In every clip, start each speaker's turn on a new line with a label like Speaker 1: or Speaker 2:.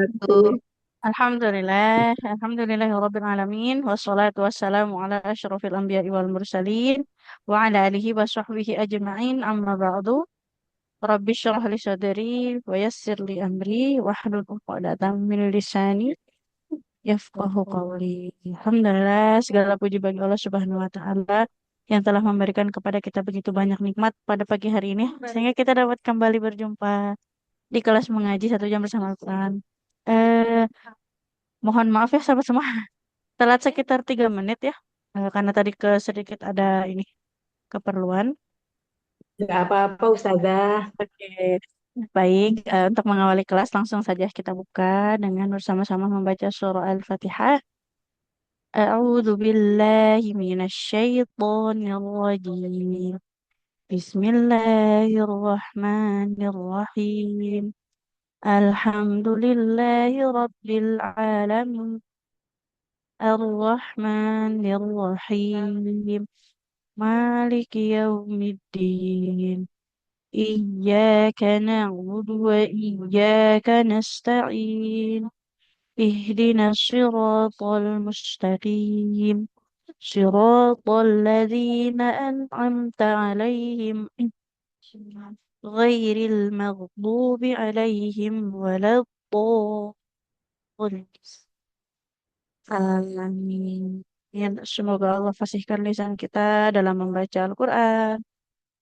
Speaker 1: wabarakatuh.
Speaker 2: Alhamdulillah, Alhamdulillahirabbil alamin wassalatu wassalamu ala asyrofil anbiya'i wal mursalin wa ala alihi wa sahbihi ajma'in amma ba'du. Rabbi syrah li sadri wa yassir li amri wahlul 'uqdatam min lisani yafqahu qawli. Alhamdulillah, segala puji bagi Allah Subhanahu wa taala yang telah memberikan kepada kita begitu banyak nikmat pada pagi hari ini sehingga kita dapat kembali berjumpa di kelas mengaji 1 jam bersama Al-Quran. Eh, Mohon maaf ya sahabat semua, telat sekitar 3 menit ya, karena tadi sedikit ada ini keperluan.
Speaker 1: Nggak apa-apa, Ustazah.
Speaker 2: Oke, baik. Untuk mengawali kelas langsung saja kita buka dengan bersama-sama membaca surah Al-Fatihah. A'udzu billahi minasyaitonir rajim. Bismillahirrahmanirrahim. Alhamdulillahi rabbil alamin. Ar-Rahmanir-Rahim. مالك يوم الدين إياك نعبد وإياك نستعين اهدنا الصراط المستقيم صراط الذين أنعمت عليهم غير المغضوب عليهم ولا الضالين. Amin. Ya, semoga Allah fasihkan lisan kita dalam membaca Al-Quran.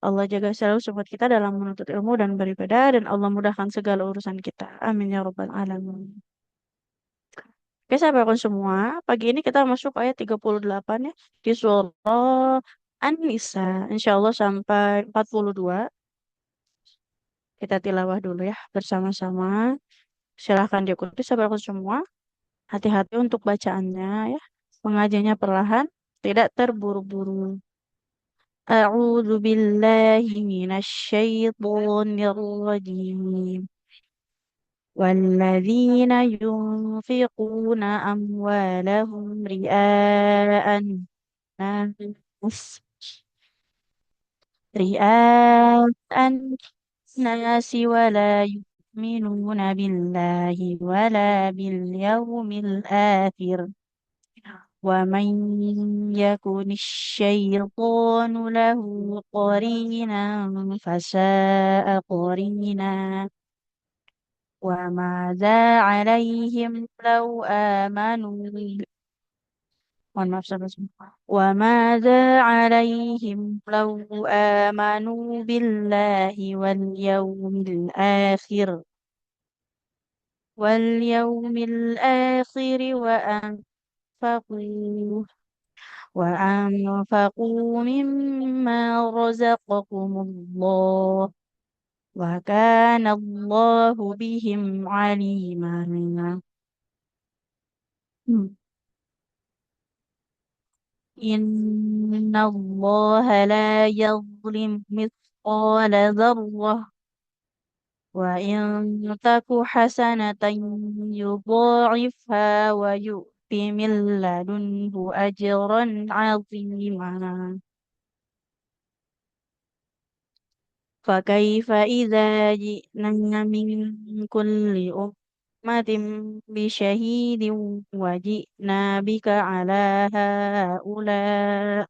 Speaker 2: Allah jaga selalu support kita dalam menuntut ilmu dan beribadah. Dan Allah mudahkan segala urusan kita. Amin ya Rabbal Alamin. Oke, sahabatku semua. Pagi ini kita masuk ayat 38 ya. Di surah An-Nisa. Insya Allah sampai 42. Kita tilawah dulu ya bersama-sama. Silahkan diikuti sahabatku semua. Hati-hati untuk bacaannya ya. Mengajinya perlahan, tidak terburu-buru. A'udzu billahi minasyaitonir rajim. والذين ينفقون أموالهم رئاء الناس رئاء الناس ولا يؤمنون بالله ولا باليوم الآخر ومن يكن الشيطان له قرينا فساء قرينا وماذا عليهم لو آمنوا mohon maaf sahabat semua. وماذا عليهم لو آمنوا بالله واليوم الآخر وأنفقوا مما رزقكم الله وكان الله بهم عليما. إن الله لا يظلم مثقال ذرة وإن تك حسنة يضاعفها ويؤت من لدنه أجرا عظيما. فكيف إذا جئنا من كل أمة بشهيد وجئنا بك على هؤلاء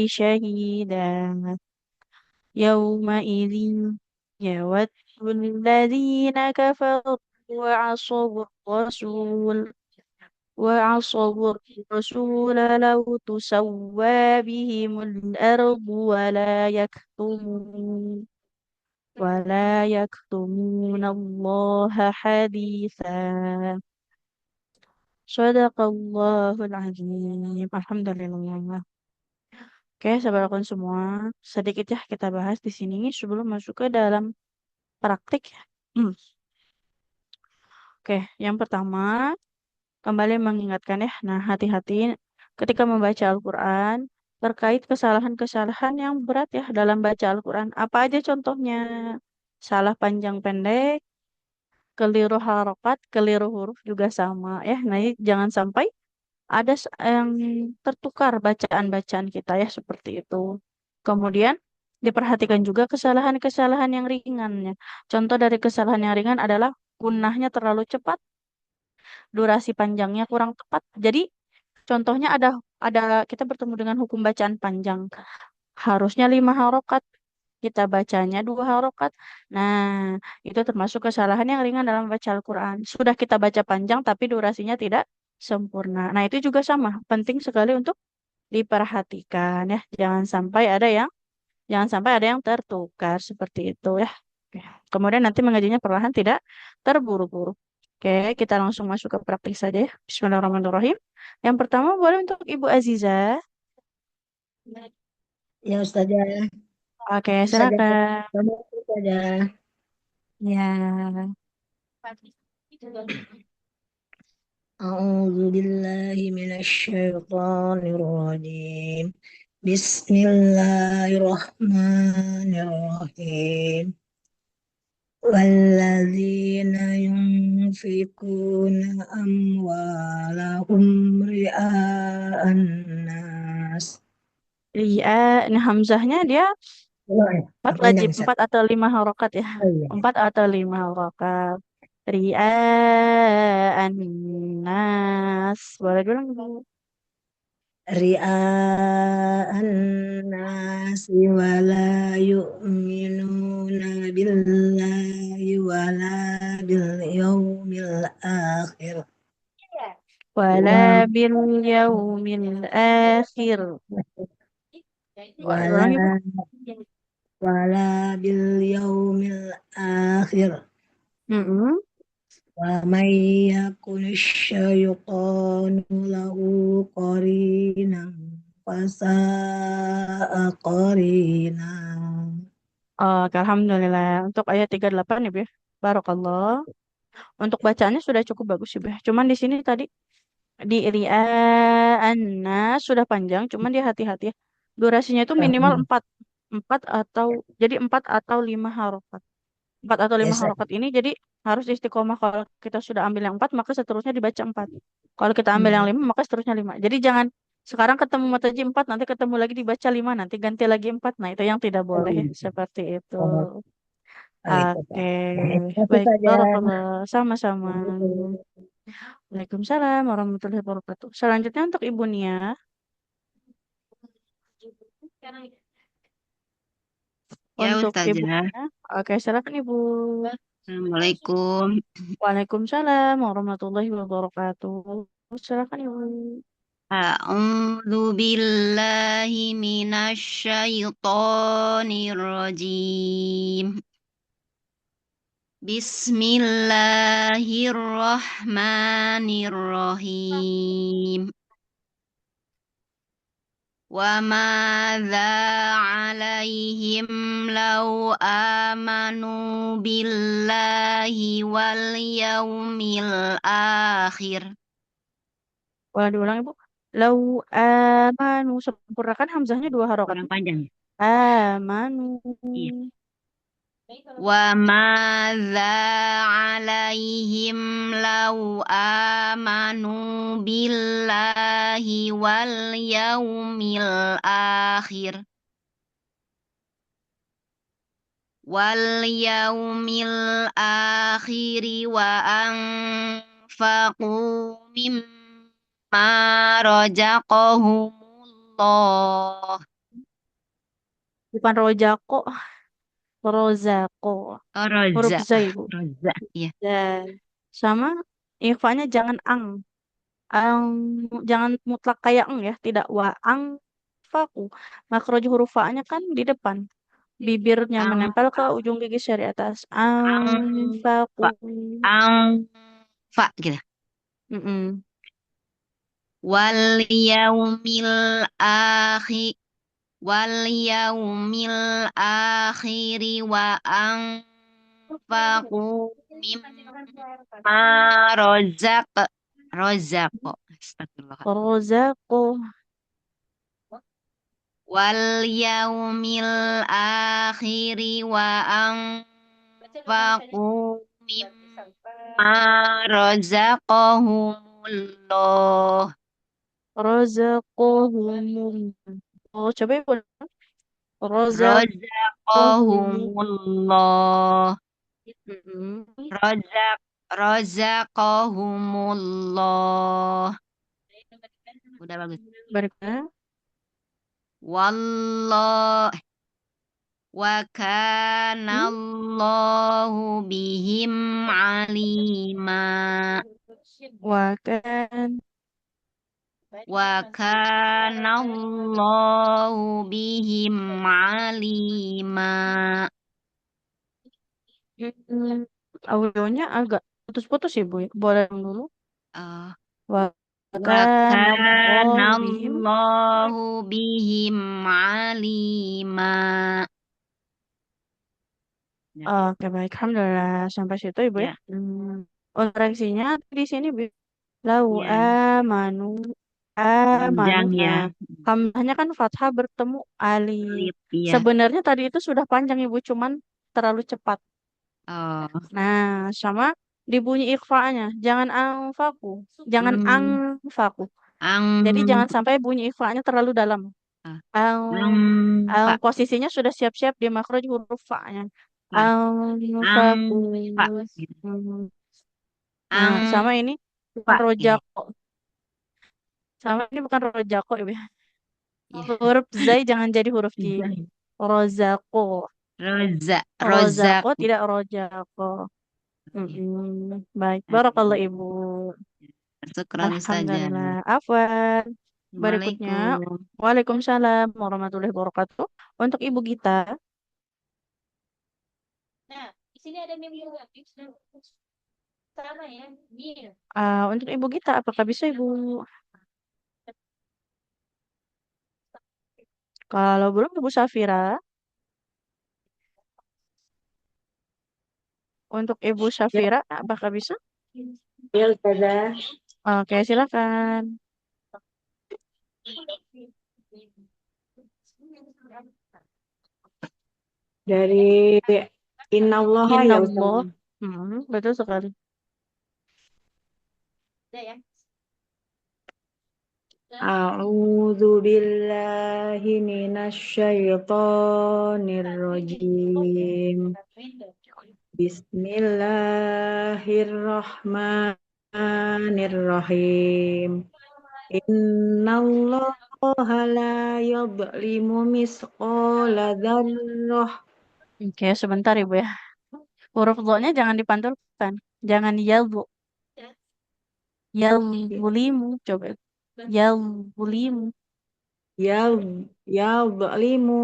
Speaker 2: شهيدا يومئذ يود الذين كفروا وعصوا الرسول لو تسوى بهم الأرض ولا يكتمون الله حديثا. Sadaqallahul azim. Alhamdulillah. Oke, sahabatku semua, sedikit ya kita bahas di sini sebelum masuk ke dalam praktik. Hmm. Oke, yang pertama, kembali mengingatkan ya. Nah, hati-hati ketika membaca Al-Quran terkait kesalahan-kesalahan yang berat ya dalam baca Al-Quran. Apa aja contohnya? Salah panjang pendek, keliru harokat, keliru huruf juga sama ya. Nah, ini jangan sampai ada yang tertukar bacaan-bacaan kita ya seperti itu. Kemudian Diperhatikan juga kesalahan-kesalahan yang ringannya. Contoh dari kesalahan yang ringan adalah gunahnya terlalu cepat, durasi panjangnya kurang tepat. Jadi contohnya ada kita bertemu dengan hukum bacaan panjang. Harusnya 5 harokat, kita bacanya 2 harokat. Nah, itu termasuk kesalahan yang ringan dalam baca Al-Quran. Sudah kita baca panjang tapi durasinya tidak sempurna. Nah, itu juga sama, penting sekali untuk diperhatikan ya. Jangan sampai ada yang tertukar seperti itu ya. Oke. Kemudian nanti mengajinya perlahan tidak terburu-buru. Oke, kita langsung masuk ke praktik saja ya. Bismillahirrahmanirrahim. Yang pertama boleh untuk Ibu Aziza.
Speaker 1: Ya Ustazah,
Speaker 2: Oke,
Speaker 1: Ustazah,
Speaker 2: silakan.
Speaker 1: kamu Ustazah.
Speaker 2: Ya.
Speaker 1: A'udzu billahi minasyaitonir rajim. Bismillahirrahmanirrahim. والذين ينفقون أموالهم رئاء الناس.
Speaker 2: Iya, ini Hamzahnya dia empat
Speaker 1: Panjang,
Speaker 2: wajib,
Speaker 1: Ustaz.
Speaker 2: 4 atau 5 harokat ya.
Speaker 1: Oh iya.
Speaker 2: 4 atau 5 harokat. Ria'an nas. Boleh dulu Bu.
Speaker 1: Ria'an nasi wala yu'minuna billahi wala bil yaumil akhir.
Speaker 2: Wala
Speaker 1: Wa
Speaker 2: bil yaumil akhir. Boleh
Speaker 1: wala
Speaker 2: ulang Ibu.
Speaker 1: wala bil yaumil akhir.
Speaker 2: Mm-mm.
Speaker 1: ومن يكن الشيطان له قرينا فساء قرينا.
Speaker 2: Oke, Alhamdulillah. Untuk ayat 38 Ibu ya. Barakallah. Untuk bacaannya sudah cukup bagus Ibu ya. Cuman di sini tadi di ria'an nas sudah panjang. Cuman dia hati-hati ya. Durasinya itu minimal 4. 4 atau jadi 4 atau 5 harokat. 4 atau 5 harokat ini jadi harus istiqomah. Kalau kita sudah ambil yang 4 maka seterusnya dibaca 4. Kalau kita ambil yang 5 maka seterusnya 5. Jadi jangan sekarang ketemu mataji 4 nanti ketemu lagi dibaca 5 nanti ganti lagi 4. Nah itu yang tidak boleh seperti itu.
Speaker 1: Itu
Speaker 2: Oke,
Speaker 1: Pak. Baik, itu
Speaker 2: baik.
Speaker 1: saja.
Speaker 2: Barakallah. Sama-sama. Waalaikumsalam warahmatullahi wabarakatuh. Selanjutnya untuk Ibu Nia.
Speaker 3: Ya
Speaker 2: Untuk Ibu
Speaker 3: Ustazah,
Speaker 2: Nia. Oke, silakan Ibu.
Speaker 3: Assalamualaikum.
Speaker 2: Waalaikumsalam warahmatullahi wabarakatuh. Silakan Ibu.
Speaker 3: A'udzu billahi minasyaitonir rajim. Bismillahirrahmanirrahim. Wa madza 'alaihim law amanu billahi wal yaumil akhir.
Speaker 2: Boleh diulang Ibu. Lau amanu. Sempurnakan hamzahnya 2 harokat.
Speaker 3: Kurang panjang ya?
Speaker 2: Amanu.
Speaker 3: Iya. Wa madza 'alaihim law amanu billahi wal yaumil akhir wa anfaqu mimma razaqahumullah.
Speaker 2: Bukan rojako. Rozako.
Speaker 3: Oh,
Speaker 2: Huruf
Speaker 3: roza.
Speaker 2: za Ibu.
Speaker 3: Roza, iya.
Speaker 2: Dan sama ikhfanya jangan ang. Ang jangan mutlak kayak eng ya, tidak wa ang faku. Makroj huruf fa-nya kan di depan. Bibirnya
Speaker 3: Ang,
Speaker 2: menempel ke ujung gigi jari atas. Ang
Speaker 3: ang,
Speaker 2: faku.
Speaker 3: fa, ang, fa, gitu.
Speaker 2: Mm-mm.
Speaker 3: Wal yaumil akhir wal yaumil akhiri wa anfaqu mimma rozaq rozaqo astagfirullah
Speaker 2: Rozako.
Speaker 3: wal yaumil akhiri wa anfaqu mimma rozaqahumullah.
Speaker 2: Rozakohumul. Oh, coba Ibu. Rozaqahum.
Speaker 3: Razaqahumullah.
Speaker 2: Mm-mm.
Speaker 3: Razaq. Razaqahumullah. Udah bagus.
Speaker 2: Berikutnya.
Speaker 3: Wallah. Wa kana
Speaker 2: Hmm?
Speaker 3: Allahu bihim alima.
Speaker 2: Wakan.
Speaker 3: Wa kana Allahu bihim alima.
Speaker 2: Hmm. Audionya agak putus-putus ya, Bu, ya? Boleh dulu.
Speaker 3: Eh, wa
Speaker 2: Wakan
Speaker 3: kana
Speaker 2: Allah bihim.
Speaker 3: Allahu bihim alima. Ya,
Speaker 2: Oke, baik. Alhamdulillah. Sampai situ, Ibu ya.
Speaker 3: ya,
Speaker 2: Koreksinya di sini, Bu. Lau
Speaker 3: ya.
Speaker 2: amanu. Amanu.
Speaker 3: Panjang ya.
Speaker 2: Nah, hamzahnya kan fathah bertemu alif.
Speaker 3: Alif ya.
Speaker 2: Sebenarnya tadi itu sudah panjang, Ibu. Cuman terlalu cepat.
Speaker 3: Oh.
Speaker 2: Nah, sama dibunyi ikhfa'nya. Jangan angfaku. Jangan
Speaker 3: Hmm.
Speaker 2: angfaku. Jadi
Speaker 3: Ang
Speaker 2: jangan sampai bunyi ikhfa'nya terlalu dalam.
Speaker 3: ah,
Speaker 2: Ang,
Speaker 3: Pak,
Speaker 2: posisinya sudah siap-siap di makhraj huruf fa-nya.
Speaker 3: Pak,
Speaker 2: Angfaku.
Speaker 3: ang Pak, gitu.
Speaker 2: Hmm. Nah,
Speaker 3: Ang
Speaker 2: sama ini bukan
Speaker 3: Pak ini.
Speaker 2: rojako. Sama ini bukan rojako, Ibu.
Speaker 3: Iya.
Speaker 2: Huruf zai jangan jadi huruf jim. Rozako.
Speaker 3: Roza,
Speaker 2: Rozako
Speaker 3: Rozaku.
Speaker 2: tidak rojako.
Speaker 3: Oke.
Speaker 2: Baik, barakallah
Speaker 3: Oke.
Speaker 2: Ibu.
Speaker 3: Syukran Ustazah.
Speaker 2: Alhamdulillah. Afwan. Berikutnya,
Speaker 3: Assalamualaikum.
Speaker 2: Waalaikumsalam warahmatullahi wabarakatuh. Untuk Ibu Gita. Nah, di sini ada meme juga. Sama ya, untuk Ibu Gita, apakah bisa Ibu? Kalau belum Ibu Safira, untuk Ibu
Speaker 1: Ya,
Speaker 2: Safira, apakah bisa?
Speaker 1: ya Ustazah.
Speaker 2: Oke, silakan.
Speaker 1: Dari Innallaha ya
Speaker 2: Inallah.
Speaker 1: Ustazah.
Speaker 2: Betul sekali.
Speaker 1: A'udzu billahi minasy syaithanir rajim. Bismillahirrahmanirrahim. Innallaha la yadhlimu misqala dzarrah.
Speaker 2: Oke, sebentar Ibu ya. Huruf lo-nya jangan dipantulkan. Jangan yalbu. Yalbulimu. Coba. Yalbulimu.
Speaker 1: Ya yadhlimu.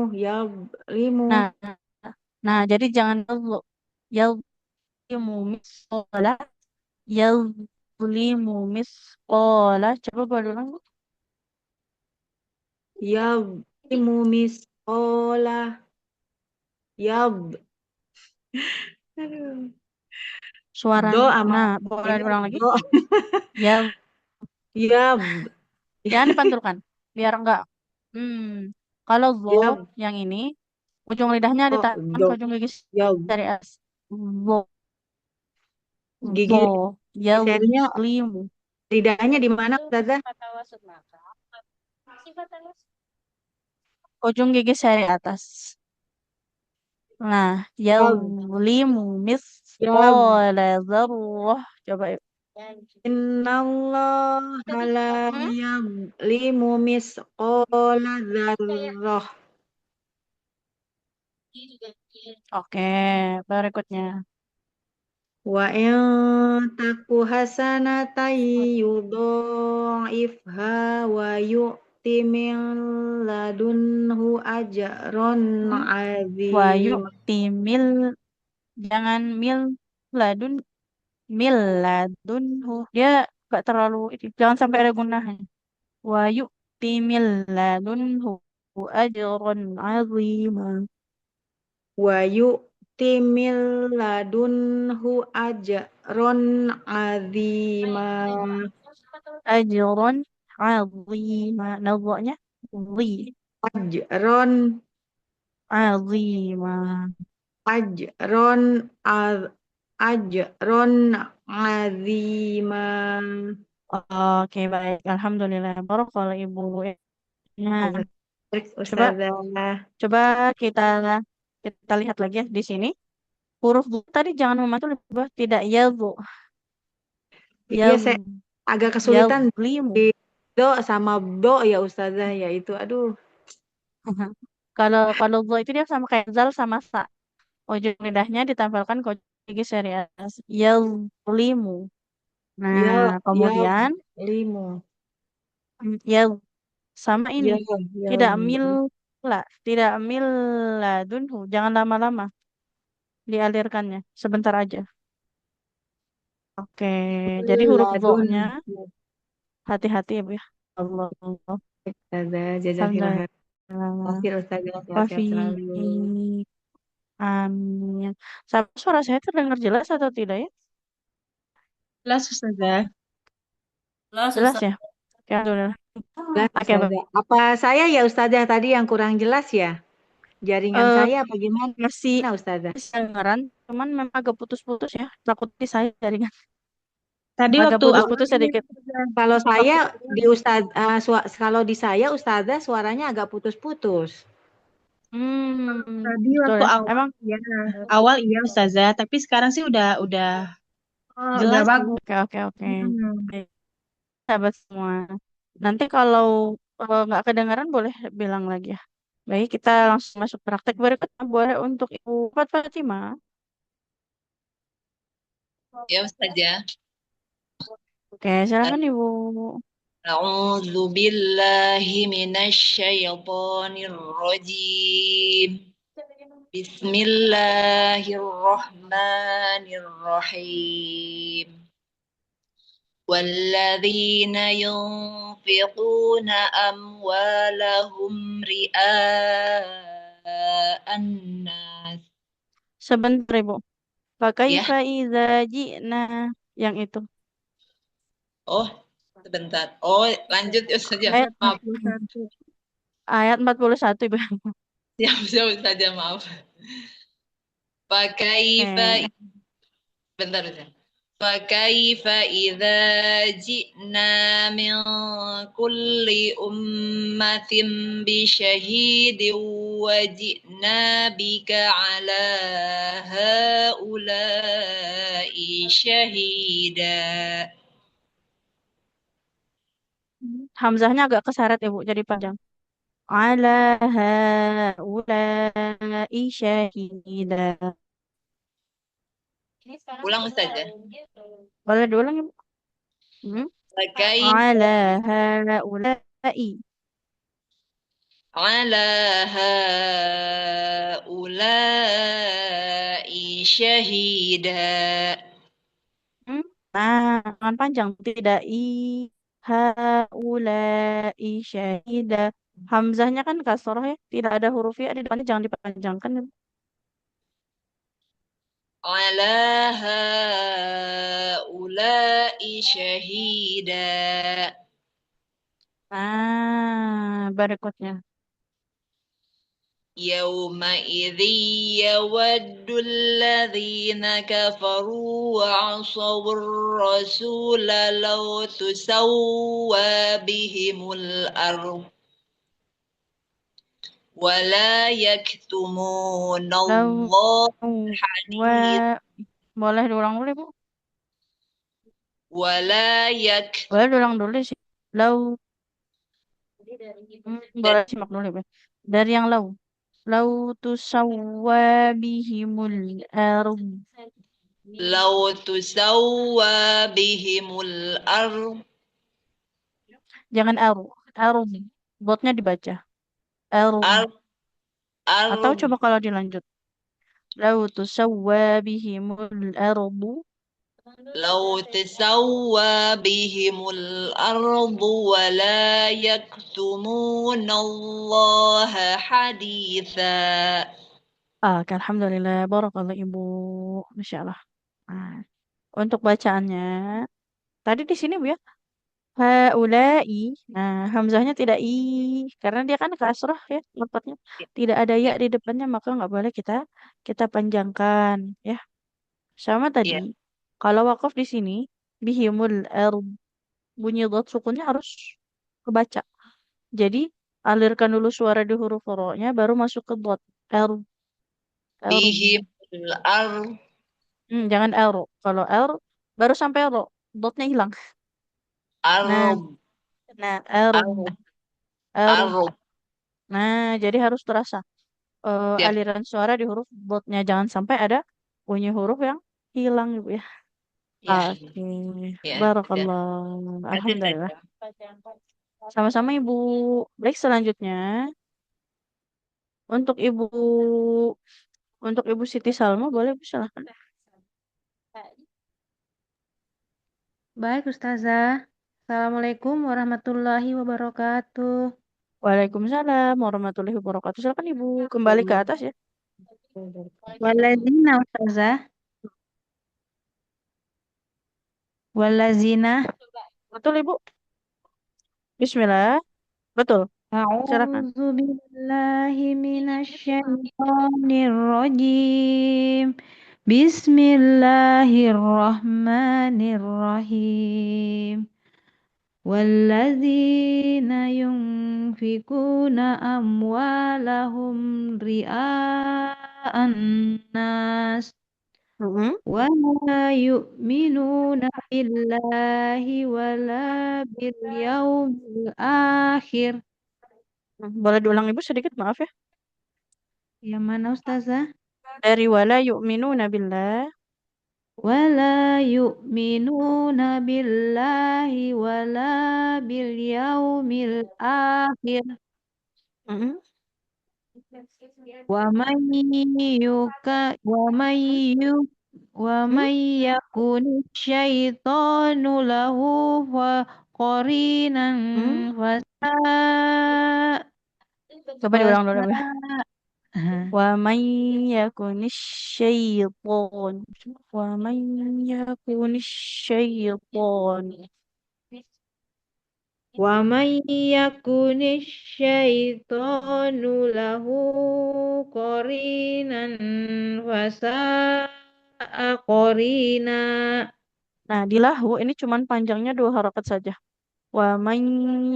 Speaker 2: Nah, nah, jadi jangan yalbu. Yalbulimu miskola. Yalbulimu miskola. Coba baru ulang. Bu.
Speaker 1: Yadhlimu misqala yad. Aduh.
Speaker 2: Suara.
Speaker 1: Do sama
Speaker 2: Nah, boleh
Speaker 1: ini
Speaker 2: diulang lagi.
Speaker 1: do.
Speaker 2: Yal.
Speaker 1: Yab.
Speaker 2: Jangan dipantulkan. Biar enggak. Hmm. Kalau lo
Speaker 1: Yab.
Speaker 2: yang ini, ujung lidahnya
Speaker 1: Oh,
Speaker 2: ditahan ke
Speaker 1: do.
Speaker 2: ujung gigi
Speaker 1: Yab.
Speaker 2: dari atas. Bo.
Speaker 1: Gigi
Speaker 2: Bo.
Speaker 1: serinya
Speaker 2: Yalbulimu.
Speaker 1: lidahnya di mana Ustazah?
Speaker 2: Ujung gigi seri atas. Nah,
Speaker 1: Yab.
Speaker 2: yaulimu
Speaker 1: Yab.
Speaker 2: misqala dzarrah. Coba yuk.
Speaker 1: Innallaha la
Speaker 2: Hmm?
Speaker 1: yadhlimu misqala dzarrah.
Speaker 2: Oke, berikutnya.
Speaker 1: Wa in taku hasanatan yudha'ifha wa yu'ti min ladunhu ajron
Speaker 2: Hmm? Wayu
Speaker 1: azim.
Speaker 2: timil, jangan mil ladun, mil ladunhu. Dia gak terlalu, jangan sampai ada gunanya. Wayu timil ladunhu ajron azima.
Speaker 1: Wa yu'ti min ladunhu ajron azima.
Speaker 2: Ajron azima. Nazarnya zi.
Speaker 1: Ajron
Speaker 2: Azima.
Speaker 1: ajron az ajron azima.
Speaker 2: Oke, baik. Alhamdulillah. Barakallah Ibu. Nah, Coba
Speaker 1: Ustazah.
Speaker 2: coba kita kita lihat lagi ya di sini. Huruf bu tadi jangan memantul di bawah, tidak yalbu.
Speaker 1: Iya,
Speaker 2: Yal
Speaker 1: saya agak kesulitan
Speaker 2: yalblimu.
Speaker 1: di do sama bo ya Ustazah ya itu. Aduh,
Speaker 2: Kalau kalau bu itu dia sama kayak zal sama sa. Ujung lidahnya ditempelkan ke ujung gigi serias. Yalblimu.
Speaker 1: ya
Speaker 2: Nah,
Speaker 1: ya
Speaker 2: kemudian
Speaker 1: limu.
Speaker 2: yal sama ini.
Speaker 1: Ya
Speaker 2: Tidak mil lah, tidak mil ladunhu. Jangan lama-lama dialirkannya. Sebentar aja. Oke, jadi huruf
Speaker 1: ladun.
Speaker 2: vo-nya hati-hati ya Bu ya. Allah.
Speaker 1: Ustazah, jazakillah khair.
Speaker 2: Alhamdulillah.
Speaker 1: Makasih Ustazah, sehat-sehat
Speaker 2: Wafi.
Speaker 1: selalu.
Speaker 2: Amin. Suara saya terdengar jelas atau tidak ya?
Speaker 4: Jelas Ustazah. Jelas
Speaker 2: Jelas
Speaker 4: Ustazah.
Speaker 2: ya? Oke, alhamdulillah.
Speaker 1: Jelas
Speaker 2: Oke, Bang.
Speaker 1: Ustazah. Apa saya ya Ustazah tadi yang kurang jelas ya? Jaringan
Speaker 2: Eh,
Speaker 1: saya apa gimana
Speaker 2: masih
Speaker 1: Ustazah?
Speaker 2: kedengaran, cuman memang agak putus-putus ya. Takut di saya jaringan.
Speaker 4: Tadi
Speaker 2: Agak
Speaker 4: waktu awal
Speaker 2: putus-putus
Speaker 4: ini
Speaker 2: sedikit.
Speaker 4: Ustazah,
Speaker 1: Kalau saya
Speaker 4: waktu
Speaker 1: di kalau di saya Ustazah suaranya agak putus-putus.
Speaker 4: tadi
Speaker 2: Betul
Speaker 4: waktu
Speaker 2: ya.
Speaker 4: awal
Speaker 2: Emang
Speaker 4: ya awal iya Ustazah, tapi sekarang sih udah
Speaker 3: Oh, udah
Speaker 4: jelas sih.
Speaker 3: bagus.
Speaker 2: oke oke oke.
Speaker 4: Hmm.
Speaker 2: Baik, sahabat semua. Nanti kalau nggak kedengaran boleh bilang lagi ya. Baik, kita langsung masuk praktek berikutnya. Boleh untuk Ibu Fatimah.
Speaker 5: Ya Ustazah.
Speaker 2: Oke, silakan Ibu.
Speaker 5: A'udzu billahi minasyaitonir rajim. Bismillahirrahmanirrahim. والذين ينفقون أموالهم رئاء الناس.
Speaker 2: Sebentar Ibu.
Speaker 5: Ya,
Speaker 2: Fakaifa idza ji'na yang itu.
Speaker 5: oh sebentar. Oh lanjut ya saja.
Speaker 2: Ayat
Speaker 5: Maaf,
Speaker 4: 41.
Speaker 2: ayat 41 Ibu.
Speaker 5: siap saja maaf. Fakaifa
Speaker 2: Oke.
Speaker 5: bentar ya. فكيف إذا جئنا من كل أمة بشهيد وجئنا بك على هؤلاء شهيدا.
Speaker 2: Hamzahnya agak keseret Ibu, jadi panjang. Ala haula'i syahida.
Speaker 5: Ulang saja.
Speaker 2: Boleh diulang Ibu? Hmm?
Speaker 5: فكيف
Speaker 2: Ala haula'i.
Speaker 5: على هؤلاء شهيدا.
Speaker 2: Hmm? Nah, jangan panjang. Tidak haula'i syahida. Hamzahnya kan kasroh ya. Tidak ada huruf ya di depannya, jangan dipanjangkan.
Speaker 5: على هؤلاء شهيدا.
Speaker 2: Nah, berikutnya.
Speaker 5: يومئذ يود الذين كفروا وعصوا الرسول لو تسوى بهم الأرض ولا يكتمون
Speaker 2: Lau
Speaker 5: الله
Speaker 2: wa
Speaker 5: حديث
Speaker 2: boleh diulang dulu Bu?
Speaker 5: ولا يكتمون.
Speaker 2: Boleh diulang dulu sih. Lau boleh simak dulu ya. Dari yang lau. Lau tusawwa bihimul ardh.
Speaker 5: لو تسوى بهم الأرض.
Speaker 2: Jangan aru. Aru. Botnya dibaca. Aru.
Speaker 5: أرض
Speaker 2: Atau
Speaker 5: أرض
Speaker 2: coba kalau dilanjut. Lau tusawwa bihimul ardu.
Speaker 5: لو تسوى بهم الأرض ولا يكتمون الله حديثا.
Speaker 2: Oke, alhamdulillah. Barakallah Ibu. Masya Allah. Nah, untuk bacaannya. Tadi di sini Bu ya. Haulai. Nah, hamzahnya tidak i. Karena dia kan kasrah ya. Lafadznya. Tidak ada ya
Speaker 5: Ya,
Speaker 2: di depannya. Maka nggak boleh kita kita panjangkan. Ya. Sama tadi.
Speaker 5: ya.
Speaker 2: Kalau wakaf di sini. Bihimul ard. Bunyi dot sukunnya harus kebaca. Jadi Alirkan dulu suara di huruf ro-nya, baru masuk ke dot. R, R.
Speaker 5: bihimul ard
Speaker 2: Jangan R. Kalau R, baru sampai ro, dotnya hilang. Nah,
Speaker 5: ard
Speaker 2: nah R,
Speaker 5: ard
Speaker 2: R.
Speaker 5: ard
Speaker 2: Nah, jadi harus terasa
Speaker 5: siap
Speaker 2: aliran suara di huruf dotnya. Jangan sampai ada bunyi huruf yang hilang, Ibu ya.
Speaker 5: ya
Speaker 2: Oke,
Speaker 5: ya siap.
Speaker 2: barakallah.
Speaker 5: Kasih
Speaker 2: Alhamdulillah.
Speaker 5: saja.
Speaker 2: Sama-sama Ibu. Baik, selanjutnya untuk Ibu Siti Salma boleh Bu, silahkan.
Speaker 6: Baik, Ustazah. Assalamualaikum warahmatullahi wabarakatuh.
Speaker 2: Waalaikumsalam warahmatullahi wabarakatuh. Silakan Ibu kembali ke atas ya.
Speaker 6: Walazina, Ustazah. Walazina.
Speaker 2: Betul Ibu. Bismillah. Betul. Silakan.
Speaker 6: A'udzu billahi minasyaitonir rajim. Bismillahirrahmanirrahim. والذين ينفقون أموالهم رئاء الناس
Speaker 2: Mm-mm.
Speaker 6: ولا يؤمنون بالله ولا باليوم الآخر.
Speaker 2: Boleh diulang Ibu sedikit, maaf ya.
Speaker 6: Yang mana Ustazah?
Speaker 2: Dari wala yu'minuna billah.
Speaker 6: ولا يؤمنون بالله ولا باليوم الآخر
Speaker 2: Mm-mm.
Speaker 6: ومن يك ومن يك ومن يكن الشيطان له قرينا
Speaker 2: Mm.
Speaker 6: فساء
Speaker 2: Coba diulang dulu ya.
Speaker 6: فساء
Speaker 2: Wa may yakunish syaiton. Wa may yakunish syaiton.
Speaker 6: ومن يكن الشيطان له قرينا فساء قرينا.
Speaker 2: Nah, di lahu ini cuman panjangnya 2 harakat saja. Wa may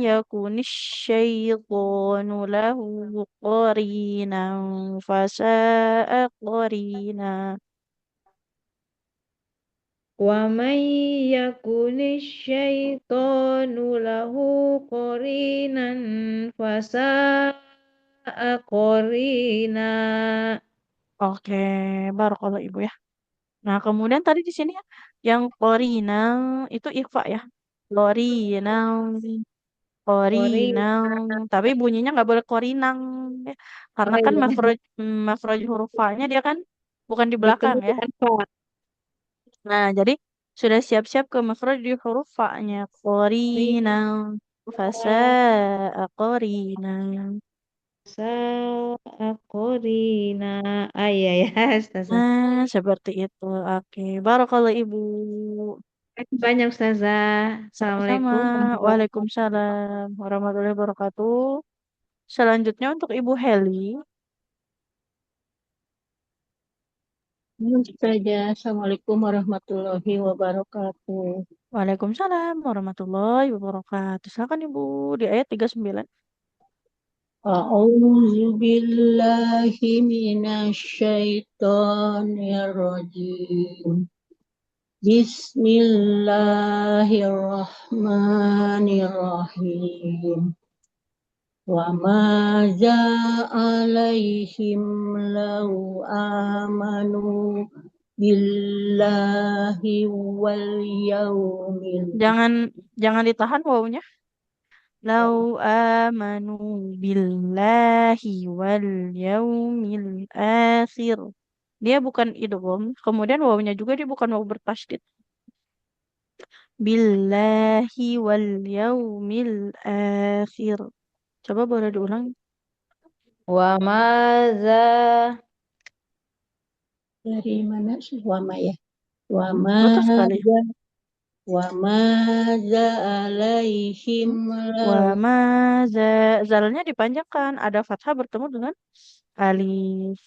Speaker 2: yakunish syaitonu lahu qarinan fasa'a qarina.
Speaker 6: ومن يكن الشيطان له قرينا فساء قرينا.
Speaker 2: Oke, barakallah Ibu ya. Nah, kemudian tadi di sini ya, yang qarinang itu ikhfa ya. Qarinang, qarinang. Tapi bunyinya nggak boleh qarinang ya. Karena kan mafroj huruf fa-nya dia kan bukan di belakang ya. Nah, jadi sudah siap-siap ke makhraj di huruf fa-nya. Qorina, fasa, qorina.
Speaker 6: Korina. Ah iya ya, Ustazah.
Speaker 2: Nah, seperti itu. Oke, barakallah Ibu.
Speaker 6: Banyak Ustazah.
Speaker 2: Sama-sama.
Speaker 6: Assalamualaikum warahmatullahi
Speaker 2: Waalaikumsalam warahmatullahi wabarakatuh. Selanjutnya untuk Ibu Heli.
Speaker 7: Ustazah, Assalamualaikum warahmatullahi wabarakatuh.
Speaker 2: Waalaikumsalam warahmatullahi wabarakatuh. Silakan Ibu di ayat 39.
Speaker 7: A'udzu billahi minasyaitonir rajim. Bismillahirrahmanirrahim. Wa ma alaihim law amanu billahi wal yaumil.
Speaker 2: Jangan ditahan wawunya. Lau amanu billahi wal yaumil akhir. Dia bukan idgham, kemudian wawunya juga dia bukan wawu bertasydid. Billahi wal yaumil akhir. Coba boleh diulang.
Speaker 6: Wa maza.
Speaker 7: Dari mana sih wama ya?
Speaker 2: Betul sekali.
Speaker 7: Wamaza alaihim
Speaker 2: Wa ma zalnya dipanjangkan, ada fathah bertemu dengan alif.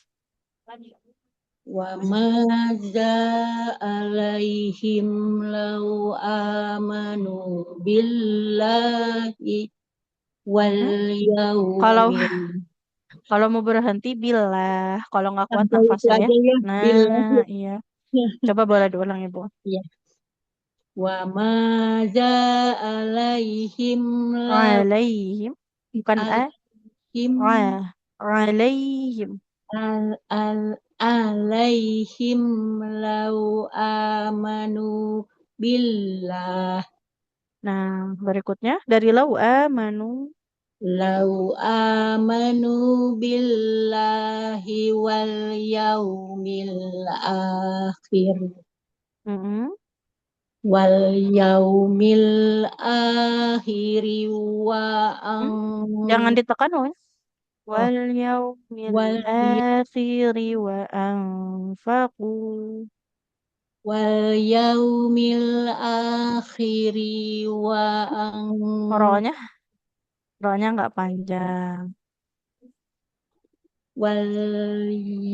Speaker 7: wamaza alaihim lau amanu billahi wal
Speaker 2: Kalau
Speaker 7: yaumil
Speaker 2: mau berhenti billah, kalau nggak kuat
Speaker 7: itu
Speaker 2: nafasnya ya.
Speaker 7: aja ya billahi.
Speaker 2: Nah, iya. Coba boleh diulang Ibu.
Speaker 7: Ya. Wa ma alaihim
Speaker 2: Alaihim, bukan
Speaker 7: alaihim
Speaker 2: alaihim.
Speaker 7: alaihim lau amanu billah
Speaker 2: Nah, berikutnya dari lau amanu.
Speaker 7: lau amanu billahi wal yaumil akhir
Speaker 2: Mm-mm.
Speaker 7: wal yaumil akhiri wa
Speaker 2: Jangan
Speaker 7: ang
Speaker 2: ditekan loh.
Speaker 7: oh,
Speaker 2: Wal yaumil
Speaker 7: wal
Speaker 2: akhiri wa anfaqu.
Speaker 7: wal yaumil akhiri wa ang
Speaker 2: Rohnya, rohnya nggak panjang.
Speaker 7: wal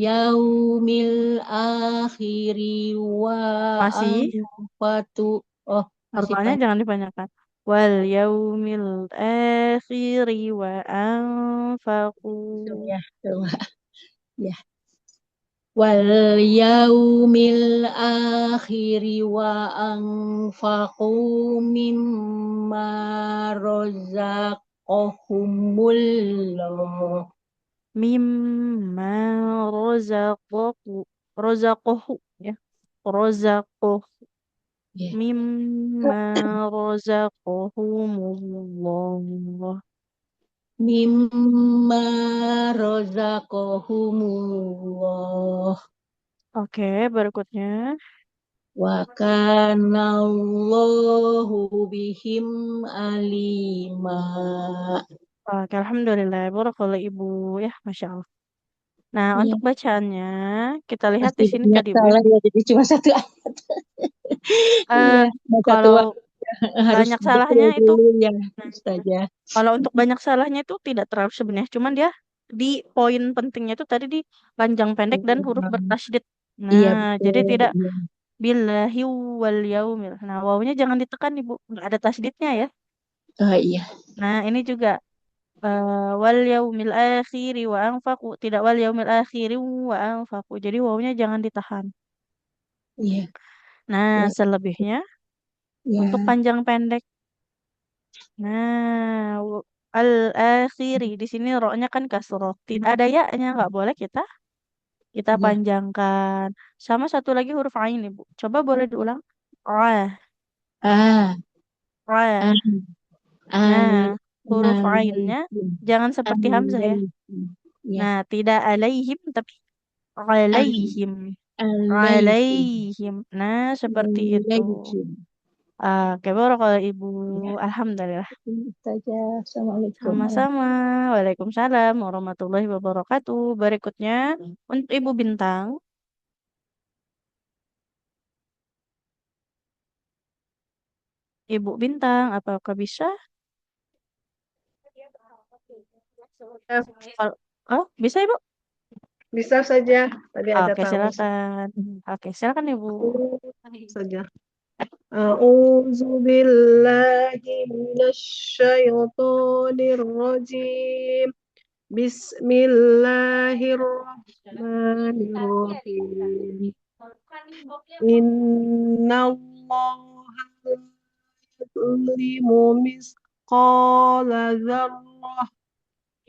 Speaker 7: yaumil akhiri wa
Speaker 2: Masih,
Speaker 7: anfatu oh masih
Speaker 2: rohnya jangan dipanjangkan. Wal yaumil akhiri wa anfaqu.
Speaker 7: panjang ya coba ya wal yaumil akhiri wa anfaqu mimma razaqahumullah
Speaker 2: Mimma rozaqahu. Rozaqahu ya. Rozaqahu.
Speaker 7: ya
Speaker 2: Mimma rozaqahumullah.
Speaker 7: mimma razaqahumullah
Speaker 2: Oke, berikutnya.
Speaker 7: wa kana Allahu bihim alima.
Speaker 2: Oke, alhamdulillah. Barakallah Ibu ya, Masya Allah. Nah,
Speaker 7: Ya,
Speaker 2: untuk bacaannya, kita lihat di
Speaker 7: masih
Speaker 2: sini
Speaker 7: banyak
Speaker 2: tadi Bu.
Speaker 7: salah ya, jadi cuma satu ayat. Iya,
Speaker 2: Eh,
Speaker 7: mau satu
Speaker 2: kalau
Speaker 7: waktu harus
Speaker 2: banyak
Speaker 7: betul
Speaker 2: salahnya itu,
Speaker 7: dulu ya,
Speaker 2: nah,
Speaker 7: Ustazah.
Speaker 2: kalau untuk banyak salahnya itu tidak terlalu sebenarnya. Cuman dia di poin pentingnya itu tadi di panjang pendek dan huruf bertasydid.
Speaker 7: Iya
Speaker 2: Nah, jadi
Speaker 7: betul.
Speaker 2: tidak
Speaker 7: Iya.
Speaker 2: billahi wal yaumil. Nah, wawunya jangan ditekan Ibu, nggak ada tasydidnya ya.
Speaker 7: Oh iya,
Speaker 2: Nah, ini juga wal yaumil akhiri wa anfaqu, tidak wal yaumil akhiri wa anfaqu. Jadi wawunya jangan ditahan.
Speaker 7: iya,
Speaker 2: Nah,
Speaker 7: iya,
Speaker 2: selebihnya untuk
Speaker 7: iya,
Speaker 2: panjang pendek. Nah, al akhiri di sini roknya kan kasroh. Tidak ada ya-nya, nggak boleh kita
Speaker 7: iya.
Speaker 2: panjangkan. Sama satu lagi huruf ain Ibu. Coba boleh diulang. Ra,
Speaker 7: Ah,
Speaker 2: ra.
Speaker 7: ah,
Speaker 2: Nah,
Speaker 7: al,
Speaker 2: huruf ainnya
Speaker 7: alaihim,
Speaker 2: jangan seperti hamzah ya.
Speaker 7: alaihim. Ya,
Speaker 2: Nah, tidak alaihim tapi
Speaker 7: al-
Speaker 2: alaihim.
Speaker 7: alaihim,
Speaker 2: Alaihim. Nah, seperti itu.
Speaker 7: alaihim.
Speaker 2: Oke, baru kalau Ibu. Alhamdulillah.
Speaker 7: Ustazah, Assalamualaikum.
Speaker 2: Sama-sama. Waalaikumsalam warahmatullahi wabarakatuh. Berikutnya untuk Ibu Bintang. Ibu Bintang, apakah bisa?
Speaker 5: Ya,
Speaker 2: Oh, bisa Ibu?
Speaker 5: bisa saja. Tadi ada
Speaker 2: Oke,
Speaker 5: tamu
Speaker 2: silakan. Oke, silakan Ibu.
Speaker 5: saja. A'udzu billahi minasyaitonir rajim. Bismillahirrahmanirrahim. Innallaha la yuzlimu misqala dzarrah.